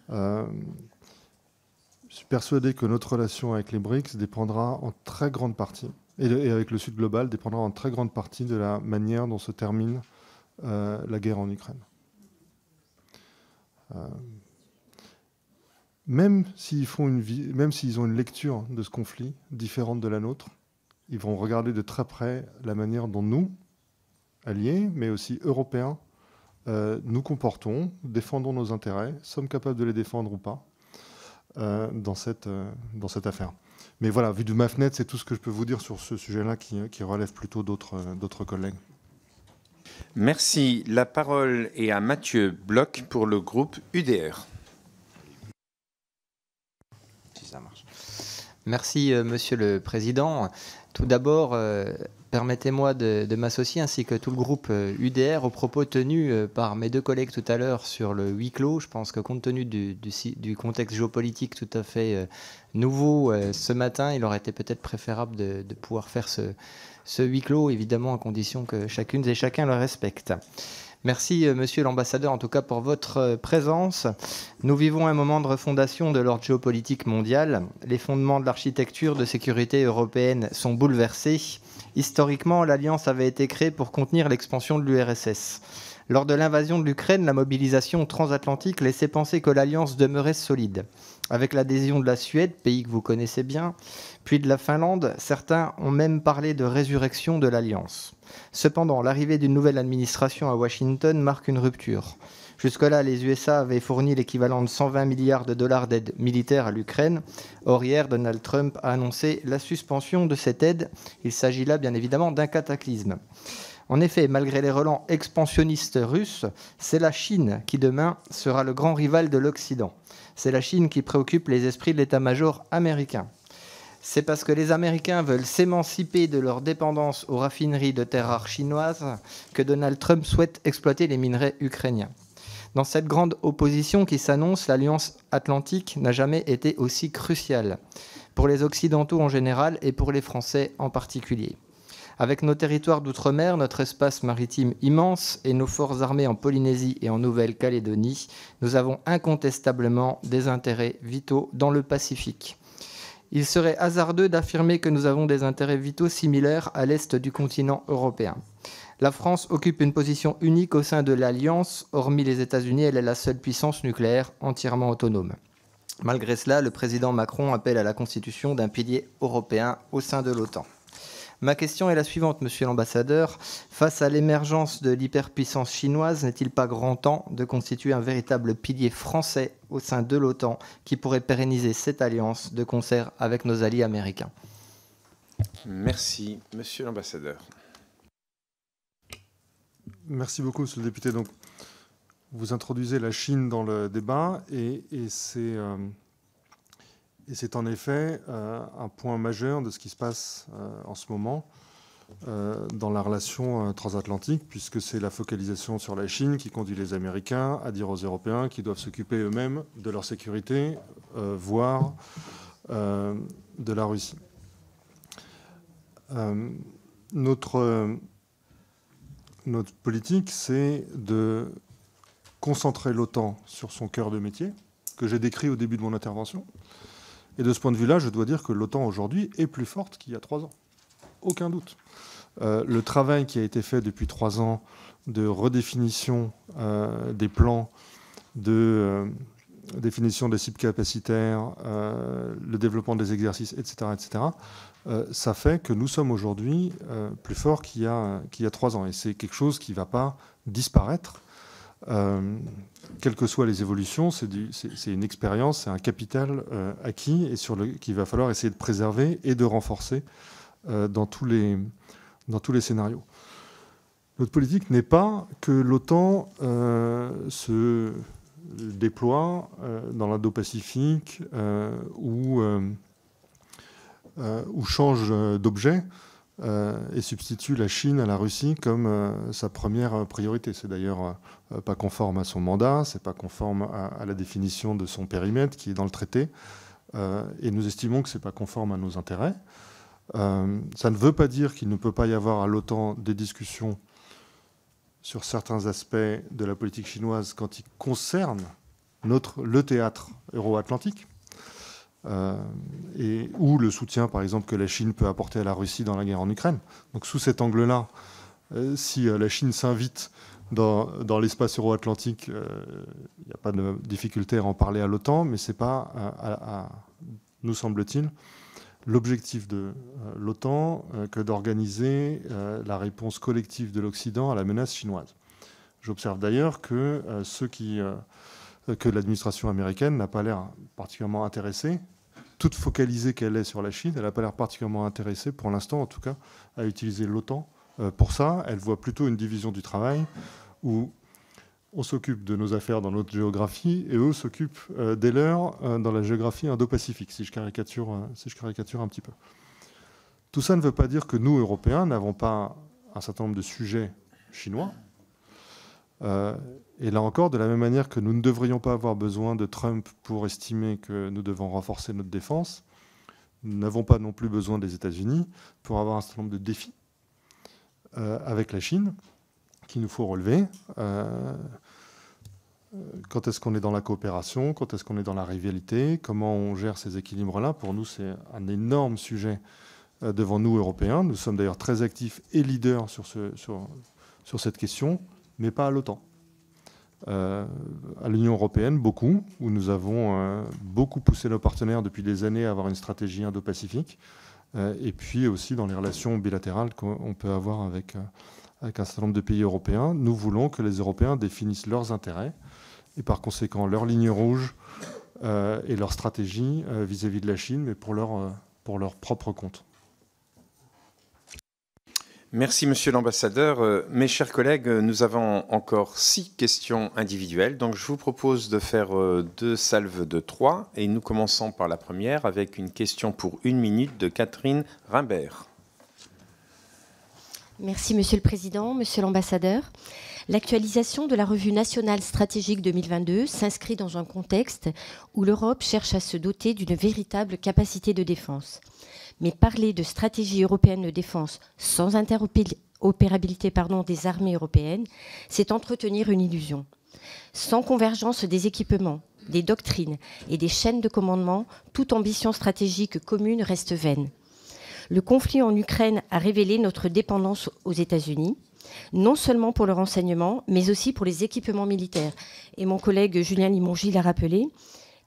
Je suis persuadé que notre relation avec les BRICS dépendra en très grande partie, et avec le Sud global, dépendra en très grande partie de la manière dont se termine la guerre en Ukraine. Même s'ils ont une lecture de ce conflit différente de la nôtre, ils vont regarder de très près la manière dont nous, alliés, mais aussi européens, nous comportons, défendons nos intérêts, sommes capables de les défendre ou pas dans cette affaire. Mais voilà, vu de ma fenêtre, c'est tout ce que je peux vous dire sur ce sujet-là qui relève plutôt d'autres collègues. Merci. La parole est à Mathieu Bloch pour le groupe UDR. Si ça marche. Merci, Monsieur le Président. Tout d'abord, permettez-moi de m'associer, ainsi que tout le groupe UDR, aux propos tenus par mes deux collègues tout à l'heure sur le huis clos. Je pense que compte tenu du contexte géopolitique tout à fait nouveau ce matin, il aurait été peut-être préférable de pouvoir faire ce huis clos, évidemment à condition que chacune et chacun le respecte. Merci, Monsieur l'ambassadeur, en tout cas pour votre présence. Nous vivons un moment de refondation de l'ordre géopolitique mondial. Les fondements de l'architecture de sécurité européenne sont bouleversés. Historiquement, l'Alliance avait été créée pour contenir l'expansion de l'URSS. Lors de l'invasion de l'Ukraine, la mobilisation transatlantique laissait penser que l'Alliance demeurait solide. Avec l'adhésion de la Suède, pays que vous connaissez bien, puis de la Finlande, certains ont même parlé de résurrection de l'Alliance. Cependant, l'arrivée d'une nouvelle administration à Washington marque une rupture. Jusque-là, les USA avaient fourni l'équivalent de 120 milliards de dollars d'aide militaire à l'Ukraine. Or, hier, Donald Trump a annoncé la suspension de cette aide. Il s'agit là, bien évidemment, d'un cataclysme. En effet, malgré les relents expansionnistes russes, c'est la Chine qui, demain, sera le grand rival de l'Occident. C'est la Chine qui préoccupe les esprits de l'état-major américain. C'est parce que les Américains veulent s'émanciper de leur dépendance aux raffineries de terres rares chinoises que Donald Trump souhaite exploiter les minerais ukrainiens. Dans cette grande opposition qui s'annonce, l'Alliance atlantique n'a jamais été aussi cruciale. pour les Occidentaux en général et pour les Français en particulier. Avec nos territoires d'outre-mer, notre espace maritime immense et nos forces armées en Polynésie et en Nouvelle-Calédonie, nous avons incontestablement des intérêts vitaux dans le Pacifique. Il serait hasardeux d'affirmer que nous avons des intérêts vitaux similaires à l'est du continent européen. La France occupe une position unique au sein de l'Alliance. Hormis les États-Unis, elle est la seule puissance nucléaire entièrement autonome. Malgré cela, le président Macron appelle à la constitution d'un pilier européen au sein de l'OTAN. Ma question est la suivante, monsieur l'ambassadeur. Face à l'émergence de l'hyperpuissance chinoise, n'est-il pas grand temps de constituer un véritable pilier français au sein de l'OTAN qui pourrait pérenniser cette alliance de concert avec nos alliés américains? Merci, monsieur l'ambassadeur. Merci beaucoup, monsieur le député. Donc, vous introduisez la Chine dans le débat et c'est en effet un point majeur de ce qui se passe en ce moment dans la relation transatlantique, puisque c'est la focalisation sur la Chine qui conduit les Américains à dire aux Européens qu'ils doivent s'occuper eux-mêmes de leur sécurité, voire de la Russie. Notre politique, c'est de concentrer l'OTAN sur son cœur de métier, que j'ai décrit au début de mon intervention. Et de ce point de vue-là, je dois dire que l'OTAN aujourd'hui est plus forte qu'il y a 3 ans. Aucun doute. Le travail qui a été fait depuis 3 ans de redéfinition des plans, de définition des cibles capacitaires, le développement des exercices, etc., ça fait que nous sommes aujourd'hui plus forts qu'il y a 3 ans. Et c'est quelque chose qui ne va pas disparaître. Quelles que soient les évolutions, c'est une expérience, c'est un capital acquis et qu'il va falloir essayer de préserver et de renforcer dans tous les scénarios. Notre politique n'est pas que l'OTAN se déploie dans l'Indo-Pacifique ou change d'objet et substitue la Chine à la Russie comme sa première priorité. C'est d'ailleurs pas conforme à son mandat, c'est pas conforme à la définition de son périmètre qui est dans le traité, et nous estimons que c'est pas conforme à nos intérêts. Ça ne veut pas dire qu'il ne peut pas y avoir à l'OTAN des discussions sur certains aspects de la politique chinoise quand ils concernent le théâtre euro-atlantique. Ou le soutien, par exemple, que la Chine peut apporter à la Russie dans la guerre en Ukraine. Donc, sous cet angle-là, si la Chine s'invite dans l'espace euro-atlantique, il n'y a pas de difficulté à en parler à l'OTAN, mais ce n'est pas, nous semble-t-il, l'objectif de l'OTAN que d'organiser la réponse collective de l'Occident à la menace chinoise. J'observe d'ailleurs que que l'administration américaine n'a pas l'air particulièrement intéressée, toute focalisée qu'elle est sur la Chine, elle n'a pas l'air particulièrement intéressée, pour l'instant en tout cas, à utiliser l'OTAN pour ça. Elle voit plutôt une division du travail où on s'occupe de nos affaires dans notre géographie et eux s'occupent des leurs dans la géographie indo-pacifique, si je caricature un petit peu. Tout ça ne veut pas dire que nous, Européens, n'avons pas un certain nombre de sujets chinois. Et là encore, de la même manière que nous ne devrions pas avoir besoin de Trump pour estimer que nous devons renforcer notre défense, nous n'avons pas non plus besoin des États-Unis pour avoir un certain nombre de défis avec la Chine qu'il nous faut relever. Quand est-ce qu'on est dans la coopération? Quand est-ce qu'on est dans la rivalité? Comment on gère ces équilibres-là? Pour nous, c'est un énorme sujet devant nous, Européens. Nous sommes d'ailleurs très actifs et leaders sur cette question, mais pas à l'OTAN. À l'Union européenne, beaucoup, où nous avons beaucoup poussé nos partenaires depuis des années à avoir une stratégie indo-pacifique, et puis aussi dans les relations bilatérales qu'on peut avoir avec un certain nombre de pays européens. Nous voulons que les Européens définissent leurs intérêts, et par conséquent leurs lignes rouges et leur stratégie vis-à-vis de la Chine, mais pour leur propre compte. Merci, monsieur l'ambassadeur. Mes chers collègues, nous avons encore 6 questions individuelles. Donc, je vous propose de faire 2 salves de 3. Et nous commençons par la première avec une question pour 1 minute de Catherine Rimbert. Merci, monsieur le président, monsieur l'ambassadeur. L'actualisation de la revue nationale stratégique 2022 s'inscrit dans un contexte où l'Europe cherche à se doter d'une véritable capacité de défense. Mais parler de stratégie européenne de défense sans interopérabilité des armées européennes, c'est entretenir une illusion. Sans convergence des équipements, des doctrines et des chaînes de commandement, toute ambition stratégique commune reste vaine. Le conflit en Ukraine a révélé notre dépendance aux États-Unis, non seulement pour le renseignement, mais aussi pour les équipements militaires. Et mon collègue Julien Limongi l'a rappelé,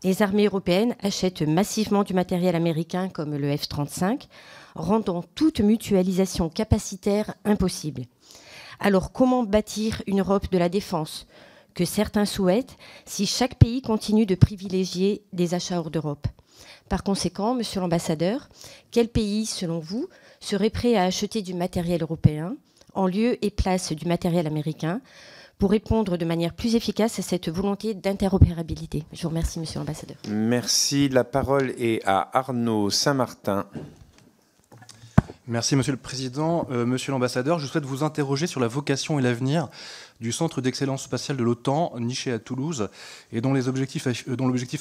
les armées européennes achètent massivement du matériel américain comme le F-35, rendant toute mutualisation capacitaire impossible. Alors comment bâtir une Europe de la défense, que certains souhaitent, si chaque pays continue de privilégier des achats hors d'Europe? Par conséquent, monsieur l'ambassadeur, quel pays, selon vous, serait prêt à acheter du matériel européen en lieu et place du matériel américain pour répondre de manière plus efficace à cette volonté d'interopérabilité? Je vous remercie, monsieur l'ambassadeur. Merci. La parole est à Arnaud Saint-Martin. Merci, Monsieur le Président. Monsieur l'ambassadeur, je souhaite vous interroger sur la vocation et l'avenir du Centre d'excellence spatiale de l'OTAN, niché à Toulouse, et dont l'objectif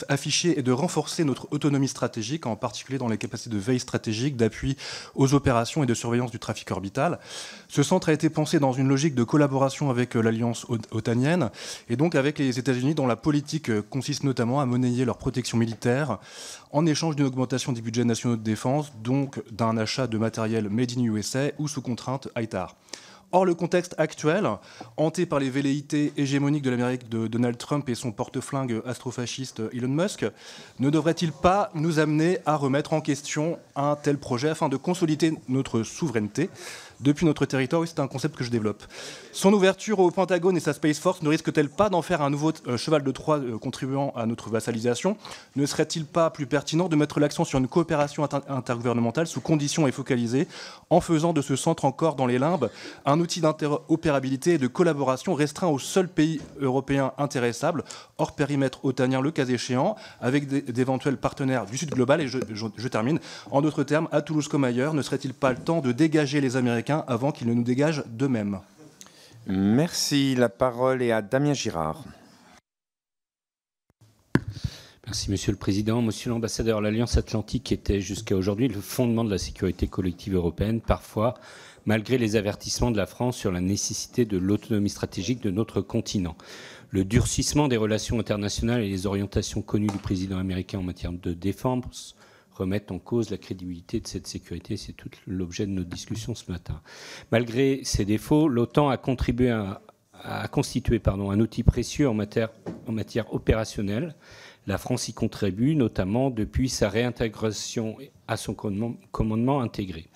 affiché est de renforcer notre autonomie stratégique, en particulier dans les capacités de veille stratégique, d'appui aux opérations et de surveillance du trafic orbital. Ce centre a été pensé dans une logique de collaboration avec l'Alliance otanienne, et donc avec les États-Unis, dont la politique consiste notamment à monnayer leur protection militaire en échange d'une augmentation des budgets nationaux de défense, donc d'un achat de matériel made in USA ou sous contrainte ITAR. Or, le contexte actuel, hanté par les velléités hégémoniques de l'Amérique de Donald Trump et son porte-flingue astrofasciste Elon Musk, ne devrait-il pas nous amener à remettre en question un tel projet afin de consolider notre souveraineté depuis notre territoire? Oui, c'est un concept que je développe. Son ouverture au Pentagone et sa Space Force ne risque-t-elle pas d'en faire un nouveau cheval de Troie contribuant à notre vassalisation? Ne serait-il pas plus pertinent de mettre l'accent sur une coopération intergouvernementale sous conditions et focalisée, en faisant de ce centre encore dans les limbes un outil d'interopérabilité et de collaboration restreint aux seuls pays européens intéressables, hors périmètre otanien le cas échéant, avec d'éventuels partenaires du Sud global? Et je termine. En d'autres termes, à Toulouse comme ailleurs, ne serait-il pas le temps de dégager les Américains avant qu'ils ne nous dégagent d'eux-mêmes? Merci. La parole est à Damien Girard. Merci, Monsieur le Président. Monsieur l'ambassadeur, l'Alliance Atlantique était jusqu'à aujourd'hui le fondement de la sécurité collective européenne, parfois malgré les avertissements de la France sur la nécessité de l'autonomie stratégique de notre continent. Le durcissement des relations internationales et les orientations connues du président américain en matière de défense remettent en cause la crédibilité de cette sécurité. C'est tout l'objet de notre discussion ce matin. Malgré ces défauts, l'OTAN a contribué à constituer un outil précieux en matière opérationnelle. La France y contribue, notamment depuis sa réintégration à son commandement intégré.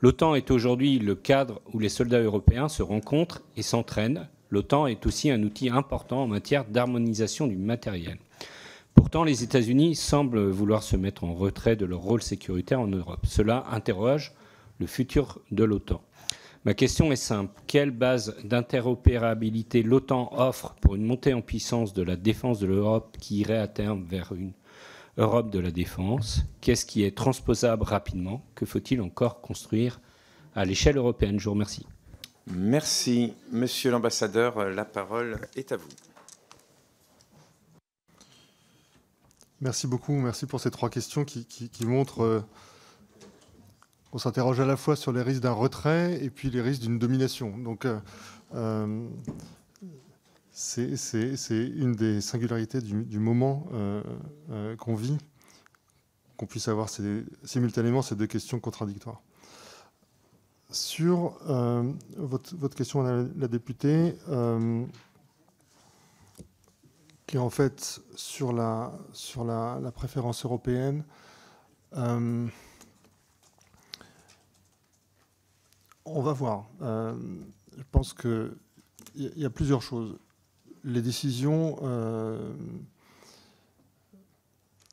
L'OTAN est aujourd'hui le cadre où les soldats européens se rencontrent et s'entraînent. L'OTAN est aussi un outil important en matière d'harmonisation du matériel. Pourtant, les États-Unis semblent vouloir se mettre en retrait de leur rôle sécuritaire en Europe. Cela interroge le futur de l'OTAN. Ma question est simple. Quelle base d'interopérabilité l'OTAN offre pour une montée en puissance de la défense de l'Europe qui irait à terme vers une Europe de la défense? Qu'est-ce qui est transposable rapidement? Que faut-il encore construire à l'échelle européenne? Je vous remercie. Merci. Monsieur l'ambassadeur, la parole est à vous. Merci beaucoup. Merci pour ces trois questions qui montrent qu'on s'interroge à la fois sur les risques d'un retrait et puis les risques d'une domination. Donc, c'est une des singularités du moment qu'on vit, qu'on puisse avoir simultanément ces deux questions contradictoires. Sur votre question, Madame la députée, qui est en fait sur la préférence européenne, on va voir. Je pense qu'il y a plusieurs choses. Les décisions...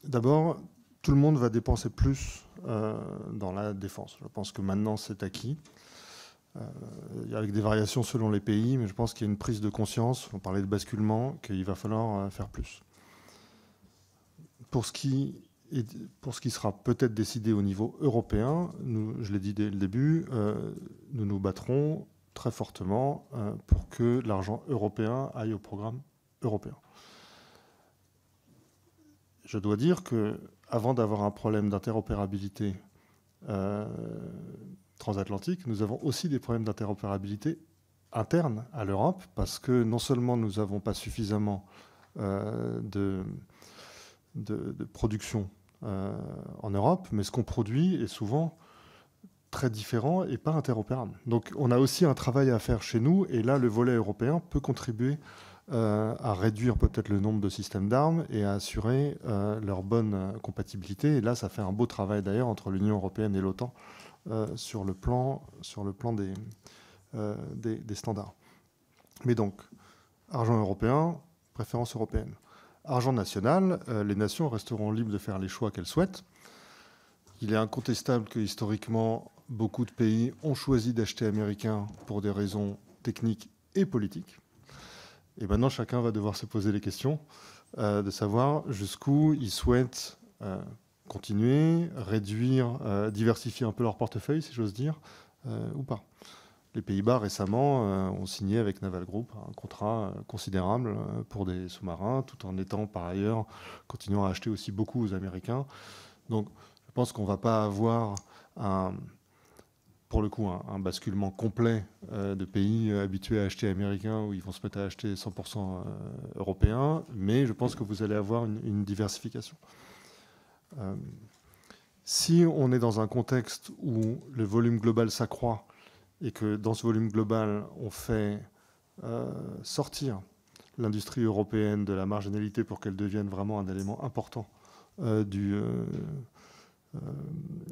D'abord, tout le monde va dépenser plus dans la défense. Je pense que maintenant, c'est acquis. Avec des variations selon les pays, mais je pense qu'il y a une prise de conscience, on parlait de basculement, qu'il va falloir faire plus. Pour ce qui sera peut-être décidé au niveau européen, je l'ai dit dès le début, nous nous battrons très fortement pour que l'argent européen aille au programme européen. Je dois dire qu'avant d'avoir un problème d'interopérabilité transatlantique, nous avons aussi des problèmes d'interopérabilité interne à l'Europe, parce que non seulement nous n'avons pas suffisamment de production en Europe, mais ce qu'on produit est souvent très différent et pas interopérable. Donc on a aussi un travail à faire chez nous, et là le volet européen peut contribuer à réduire peut-être le nombre de systèmes d'armes et à assurer leur bonne compatibilité. Et là, ça fait un beau travail d'ailleurs entre l'Union européenne et l'OTAN sur le plan des standards. Mais donc, argent européen, préférence européenne. Argent national, les nations resteront libres de faire les choix qu'elles souhaitent. Il est incontestable que historiquement, beaucoup de pays ont choisi d'acheter américain pour des raisons techniques et politiques. Et maintenant, chacun va devoir se poser les questions de savoir jusqu'où ils souhaitent continuer, réduire, diversifier un peu leur portefeuille, si j'ose dire, ou pas. Les Pays-Bas, récemment, ont signé avec Naval Group un contrat considérable pour des sous-marins, tout en étant, par ailleurs, continuant à acheter aussi beaucoup aux Américains. Donc, je pense qu'on ne va pas avoir pour le coup, un basculement complet de pays habitués à acheter américain, où ils vont se mettre à acheter 100% européen, mais je pense que vous allez avoir une diversification. Si on est dans un contexte où le volume global s'accroît, et que dans ce volume global, on fait sortir l'industrie européenne de la marginalité pour qu'elle devienne vraiment un élément important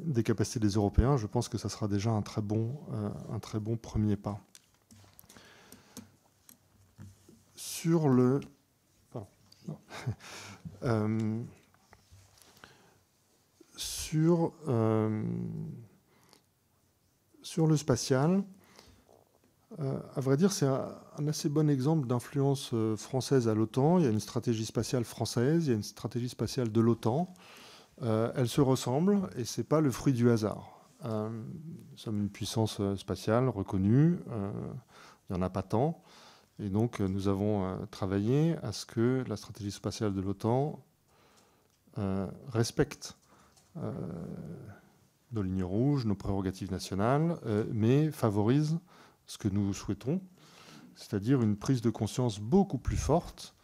des capacités des Européens, je pense que ça sera déjà un très bon premier pas. Sur le... sur le spatial, à vrai dire, c'est un assez bon exemple d'influence française à l'OTAN. Il y a une stratégie spatiale française, il y a une stratégie spatiale de l'OTAN. Elles se ressemblent et ce n'est pas le fruit du hasard. Nous sommes une puissance spatiale reconnue, il n'y en a pas tant. Et donc nous avons travaillé à ce que la stratégie spatiale de l'OTAN respecte nos lignes rouges, nos prérogatives nationales, mais favorise ce que nous souhaitons, c'est-à-dire une prise de conscience beaucoup plus forte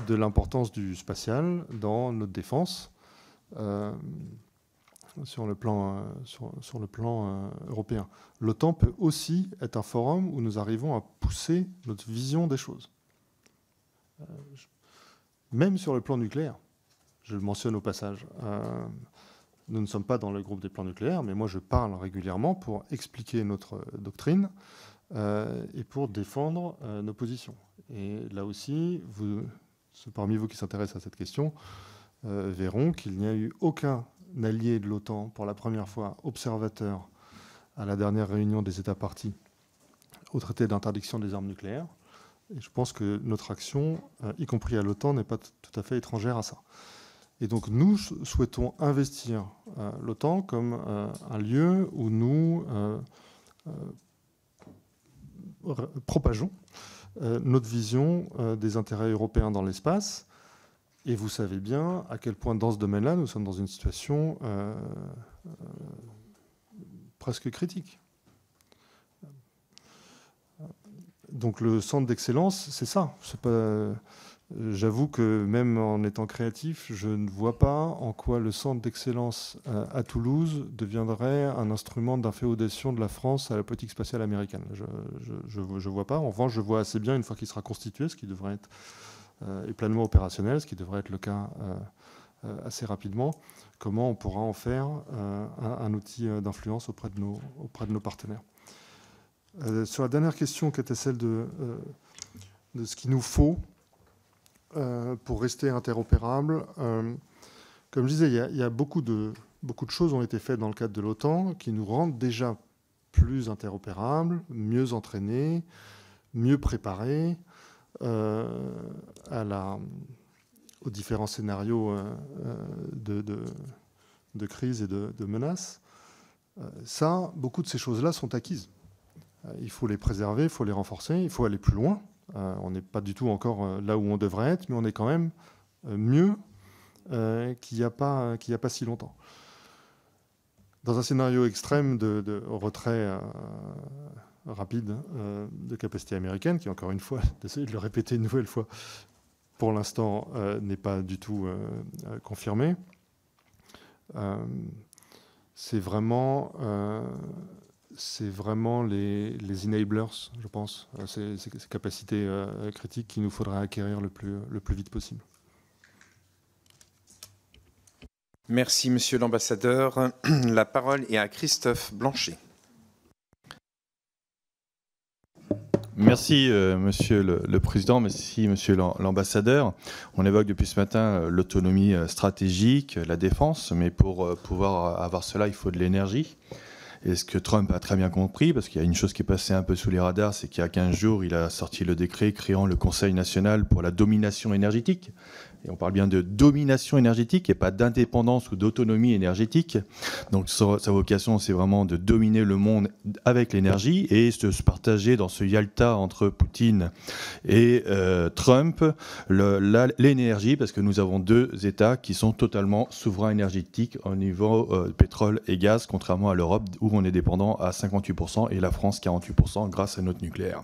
de l'importance du spatial dans notre défense sur le plan européen. L'OTAN peut aussi être un forum où nous arrivons à pousser notre vision des choses. Même sur le plan nucléaire, je le mentionne au passage. Nous ne sommes pas dans le groupe des plans nucléaires, mais moi je parle régulièrement pour expliquer notre doctrine et pour défendre nos positions. Et là aussi, ceux parmi vous qui s'intéressent à cette question verront qu'il n'y a eu aucun allié de l'OTAN pour la première fois observateur à la dernière réunion des États parties au traité d'interdiction des armes nucléaires. Et je pense que notre action, y compris à l'OTAN, n'est pas tout à fait étrangère à ça. Et donc nous souhaitons investir l'OTAN comme un lieu où nous propageons notre vision des intérêts européens dans l'espace. Et vous savez bien à quel point dans ce domaine-là, nous sommes dans une situation presque critique. Donc le centre d'excellence, c'est ça. J'avoue que même en étant créatif, je ne vois pas en quoi le centre d'excellence à Toulouse deviendrait un instrument d'inféodation de la France à la politique spatiale américaine. Je ne vois pas. En revanche, je vois assez bien, une fois qu'il sera constitué, ce qui devrait être et pleinement opérationnel, ce qui devrait être le cas assez rapidement, comment on pourra en faire un outil d'influence auprès de nos partenaires. Sur la dernière question, qui était celle de ce qu'il nous faut pour rester interopérable, comme je disais, il y a beaucoup de choses ont été faites dans le cadre de l'OTAN qui nous rendent déjà plus interopérables, mieux entraînés, mieux préparés aux différents scénarios de crise et de menaces. Beaucoup de ces choses-là sont acquises. Il faut les préserver, il faut les renforcer, il faut aller plus loin. On n'est pas du tout encore là où on devrait être, mais on est quand même mieux qu'il n'y a pas si longtemps. Dans un scénario extrême de retrait rapide de capacité américaine, qui encore une fois, d'essayer de le répéter une nouvelle fois, pour l'instant n'est pas du tout confirmé, c'est vraiment les enablers, je pense, ces capacités critiques qu'il nous faudra acquérir le plus vite possible. Merci, Monsieur l'ambassadeur. La parole est à Christophe Blanchet. Merci, Monsieur le Président. Merci, Monsieur l'ambassadeur. On évoque depuis ce matin l'autonomie stratégique, la défense, mais pour pouvoir avoir cela, il faut de l'énergie. Et ce que Trump a très bien compris, parce qu'il y a une chose qui est passée un peu sous les radars, c'est qu'il y a 15 jours, il a sorti le décret créant le Conseil national pour la domination énergétique. Et on parle bien de domination énergétique et pas d'indépendance ou d'autonomie énergétique. Donc sa vocation, c'est vraiment de dominer le monde avec l'énergie et de se partager dans ce Yalta entre Poutine et Trump l'énergie, parce que nous avons deux États qui sont totalement souverains énergétiques au niveau pétrole et gaz, contrairement à l'Europe où on est dépendant à 58% et la France 48% grâce à notre nucléaire.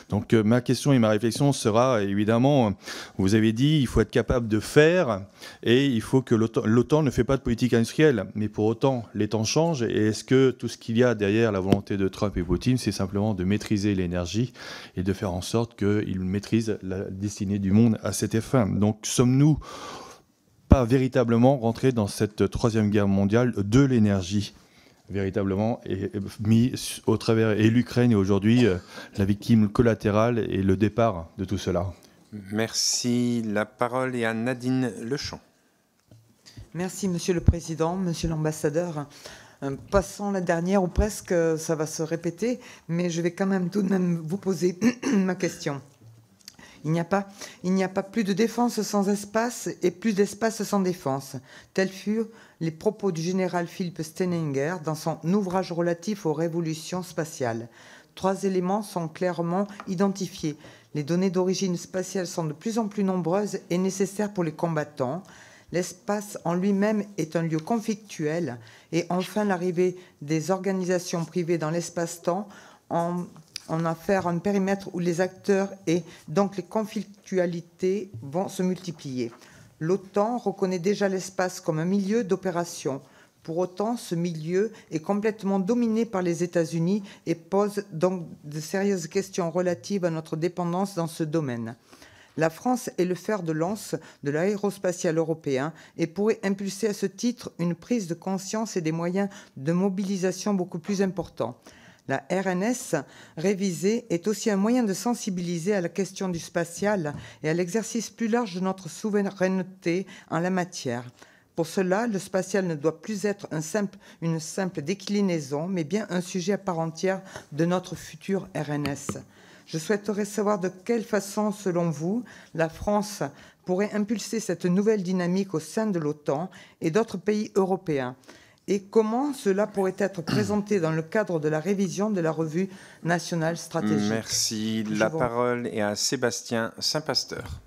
Donc ma question et ma réflexion sera évidemment, vous avez dit, il faut être capable de faire et il faut que l'OTAN ne fait pas de politique industrielle. Mais pour autant, les temps changent et est-ce que tout ce qu'il y a derrière la volonté de Trump et Poutine, c'est simplement de maîtriser l'énergie et de faire en sorte qu'ils maîtrisent la destinée du monde à cet effet? Donc sommes-nous pas véritablement rentrés dans cette troisième guerre mondiale de l'énergie véritablement et mis au travers, et l'Ukraine est aujourd'hui la victime collatérale et le départ de tout cela? Merci. La parole est à Nadine Lechamp. Merci, Monsieur le Président, Monsieur l'ambassadeur. Passons la dernière, ou presque, ça va se répéter, mais je vais quand même tout de même vous poser ma question. Il n'y a pas plus de défense sans espace et plus d'espace sans défense. Tels furent les propos du général Philippe Steininger dans son ouvrage relatif aux révolutions spatiales. 3 éléments sont clairement identifiés. Les données d'origine spatiale sont de plus en plus nombreuses et nécessaires pour les combattants. L'espace en lui-même est un lieu conflictuel. Et enfin, l'arrivée des organisations privées dans l'espace-temps en affaire un périmètre où les acteurs et donc les conflictualités vont se multiplier. L'OTAN reconnaît déjà l'espace comme un milieu d'opération. Pour autant, ce milieu est complètement dominé par les États-Unis et pose donc de sérieuses questions relatives à notre dépendance dans ce domaine. La France est le fer de lance de l'aérospatial européen et pourrait impulser à ce titre une prise de conscience et des moyens de mobilisation beaucoup plus importants. La RNS révisée est aussi un moyen de sensibiliser à la question du spatial et à l'exercice plus large de notre souveraineté en la matière. Pour cela, le spatial ne doit plus être une simple déclinaison, mais bien un sujet à part entière de notre futur RNS. Je souhaiterais savoir de quelle façon, selon vous, la France pourrait impulser cette nouvelle dynamique au sein de l'OTAN et d'autres pays européens, et comment cela pourrait être présenté dans le cadre de la révision de la revue nationale stratégique. Merci. La parole est à Sébastien Saint-Pasteur.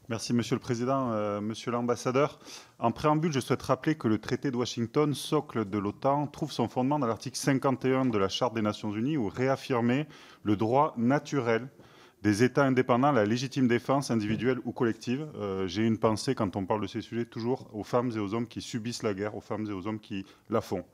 Merci, Monsieur le Président. Monsieur l'ambassadeur, en préambule, je souhaite rappeler que le traité de Washington, socle de l'OTAN, trouve son fondement dans l'article 51 de la Charte des Nations Unies, où réaffirmer le droit naturel des États indépendants à la légitime défense individuelle ou collective. J'ai une pensée, quand on parle de ces sujets, toujours aux femmes et aux hommes qui subissent la guerre, aux femmes et aux hommes qui la font.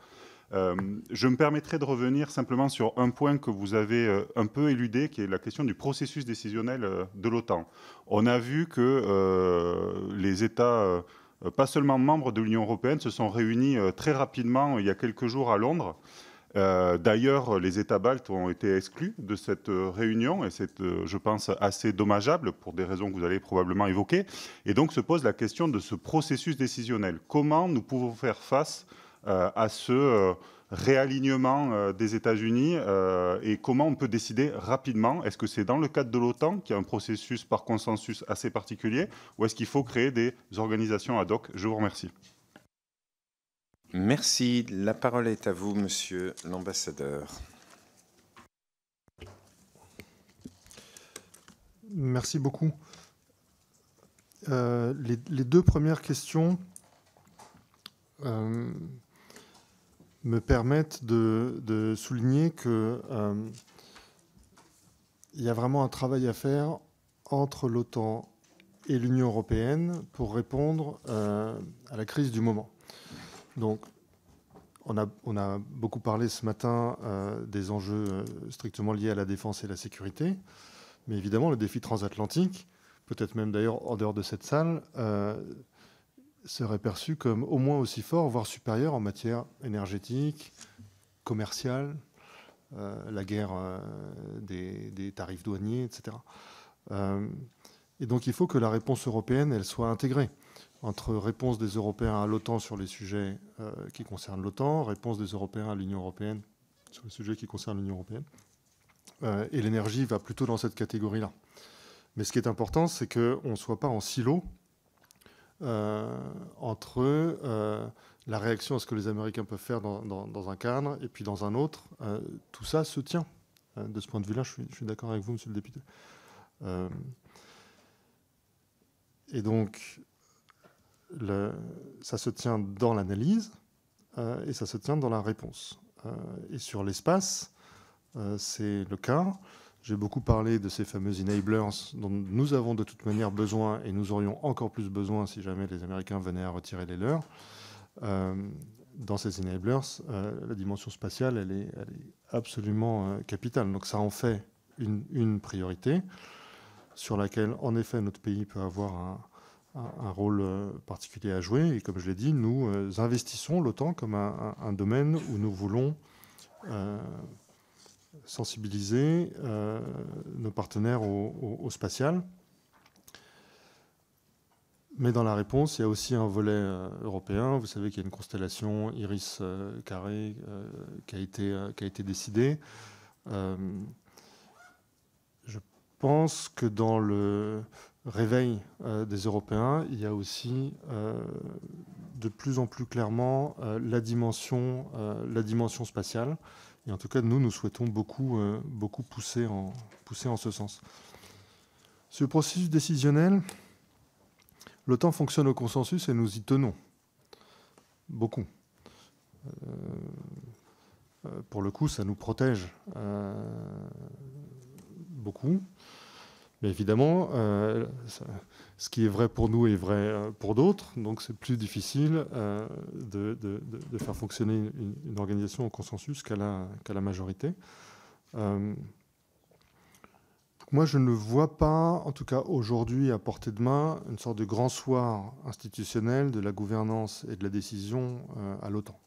Je me permettrai de revenir simplement sur un point que vous avez un peu éludé, qui est la question du processus décisionnel de l'OTAN. On a vu que les États, pas seulement membres de l'Union européenne, se sont réunis très rapidement, il y a quelques jours à Londres. D'ailleurs, les États baltes ont été exclus de cette réunion, et c'est, je pense, assez dommageable pour des raisons que vous allez probablement évoquer. Et donc se pose la question de ce processus décisionnel. Comment nous pouvons faire face à ce réalignement des États-Unis et comment on peut décider rapidement? Est-ce que c'est dans le cadre de l'OTAN, qui a un processus par consensus assez particulier, ou est-ce qu'il faut créer des organisations ad hoc? Je vous remercie. Merci. La parole est à vous, Monsieur l'ambassadeur. Merci beaucoup. Les deux premières questions me permettent de souligner qu'il y a vraiment un travail à faire entre l'OTAN et l'Union européenne pour répondre à la crise du moment. Donc, on a beaucoup parlé ce matin des enjeux strictement liés à la défense et la sécurité, mais évidemment, le défi transatlantique, peut-être même d'ailleurs en dehors de cette salle, serait perçu comme au moins aussi fort, voire supérieur en matière énergétique, commerciale, la guerre des tarifs douaniers, etc. Et donc il faut que la réponse européenne, elle soit intégrée entre réponse des Européens à l'OTAN sur les sujets qui concernent l'OTAN, réponse des Européens à l'Union européenne sur les sujets qui concernent l'Union européenne. Et l'énergie va plutôt dans cette catégorie-là. Mais ce qui est important, c'est qu'on ne soit pas en silo entre la réaction à ce que les Américains peuvent faire dans un cadre et puis dans un autre. Tout ça se tient. De ce point de vue-là, je suis d'accord avec vous, monsieur le député. Et donc, ça se tient dans l'analyse et ça se tient dans la réponse. Et sur l'espace, c'est le cas. J'ai beaucoup parlé de ces fameux enablers dont nous avons de toute manière besoin et nous aurions encore plus besoin si jamais les Américains venaient à retirer les leurs. Dans ces enablers, la dimension spatiale, elle est absolument capitale. Donc ça en fait une priorité sur laquelle, en effet, notre pays peut avoir un rôle particulier à jouer. Et comme je l'ai dit, nous investissons l'OTAN comme un domaine où nous voulons sensibiliser nos partenaires au spatial. Mais dans la réponse, il y a aussi un volet européen. Vous savez qu'il y a une constellation Iris-Carré qui a été décidée. Je pense que dans le réveil des Européens, il y a aussi de plus en plus clairement la dimension spatiale. Et en tout cas, nous souhaitons beaucoup pousser en ce sens. Ce processus décisionnel, l'OTAN fonctionne au consensus et nous y tenons. Beaucoup. Pour le coup, ça nous protège beaucoup. Mais évidemment, ce qui est vrai pour nous est vrai pour d'autres. Donc c'est plus difficile de faire fonctionner une organisation au consensus qu'à la majorité. Moi, je ne vois pas, en tout cas aujourd'hui, à portée de main, une sorte de grand soir institutionnel de la gouvernance et de la décision à l'OTAN.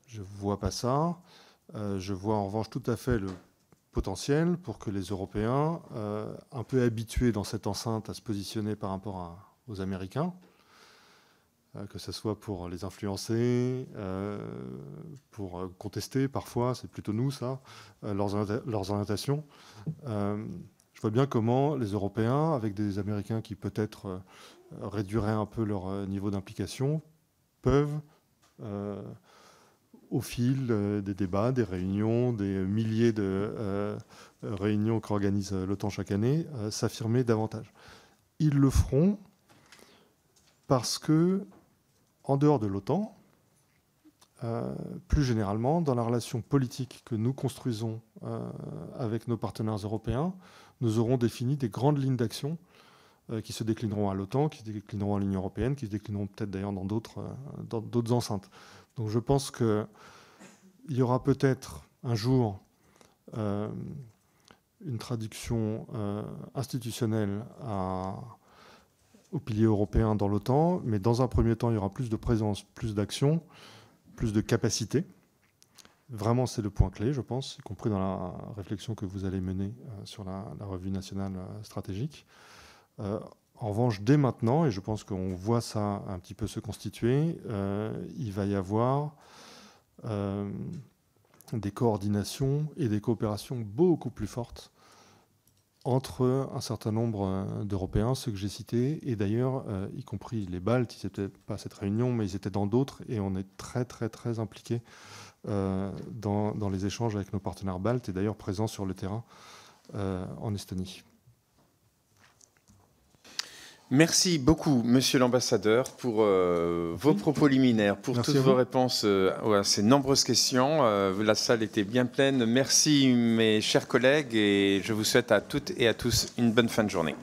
Je ne vois pas ça. Je vois en revanche tout à fait le potentiel pour que les Européens, un peu habitués dans cette enceinte à se positionner par rapport aux Américains, que ce soit pour les influencer, pour contester parfois, c'est plutôt nous ça, leurs orientations. Je vois bien comment les Européens, avec des Américains qui peut-être réduiraient un peu leur niveau d'implication, peuvent au fil des débats, des réunions, des milliers de réunions qu'organise l'OTAN chaque année, s'affirmer davantage. Ils le feront parce que, en dehors de l'OTAN, plus généralement, dans la relation politique que nous construisons avec nos partenaires européens, nous aurons défini des grandes lignes d'action qui se déclineront à l'OTAN, qui se déclineront à l'Union européenne, qui se déclineront peut-être d'ailleurs dans d'autres enceintes. Donc je pense qu'il y aura peut-être un jour une traduction institutionnelle au pilier européen dans l'OTAN, mais dans un premier temps, il y aura plus de présence, plus d'action, plus de capacité. Vraiment, c'est le point clé, je pense, y compris dans la réflexion que vous allez mener sur la revue nationale stratégique. En revanche, dès maintenant, et je pense qu'on voit ça un petit peu se constituer, il va y avoir des coordinations et des coopérations beaucoup plus fortes entre un certain nombre d'Européens, ceux que j'ai cités, et d'ailleurs, y compris les Baltes, ils n'étaient pas à cette réunion, mais ils étaient dans d'autres, et on est très, très, très impliqués dans les échanges avec nos partenaires baltes, et d'ailleurs présents sur le terrain en Estonie. Merci beaucoup, Monsieur l'ambassadeur, pour vos propos liminaires, pour Merci toutes à vos vous. réponses à ces nombreuses questions. La salle était bien pleine. Merci, mes chers collègues, et je vous souhaite à toutes et à tous une bonne fin de journée.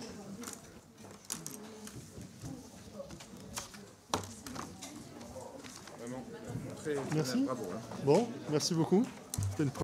Merci. Bon, merci beaucoup. C'était une première.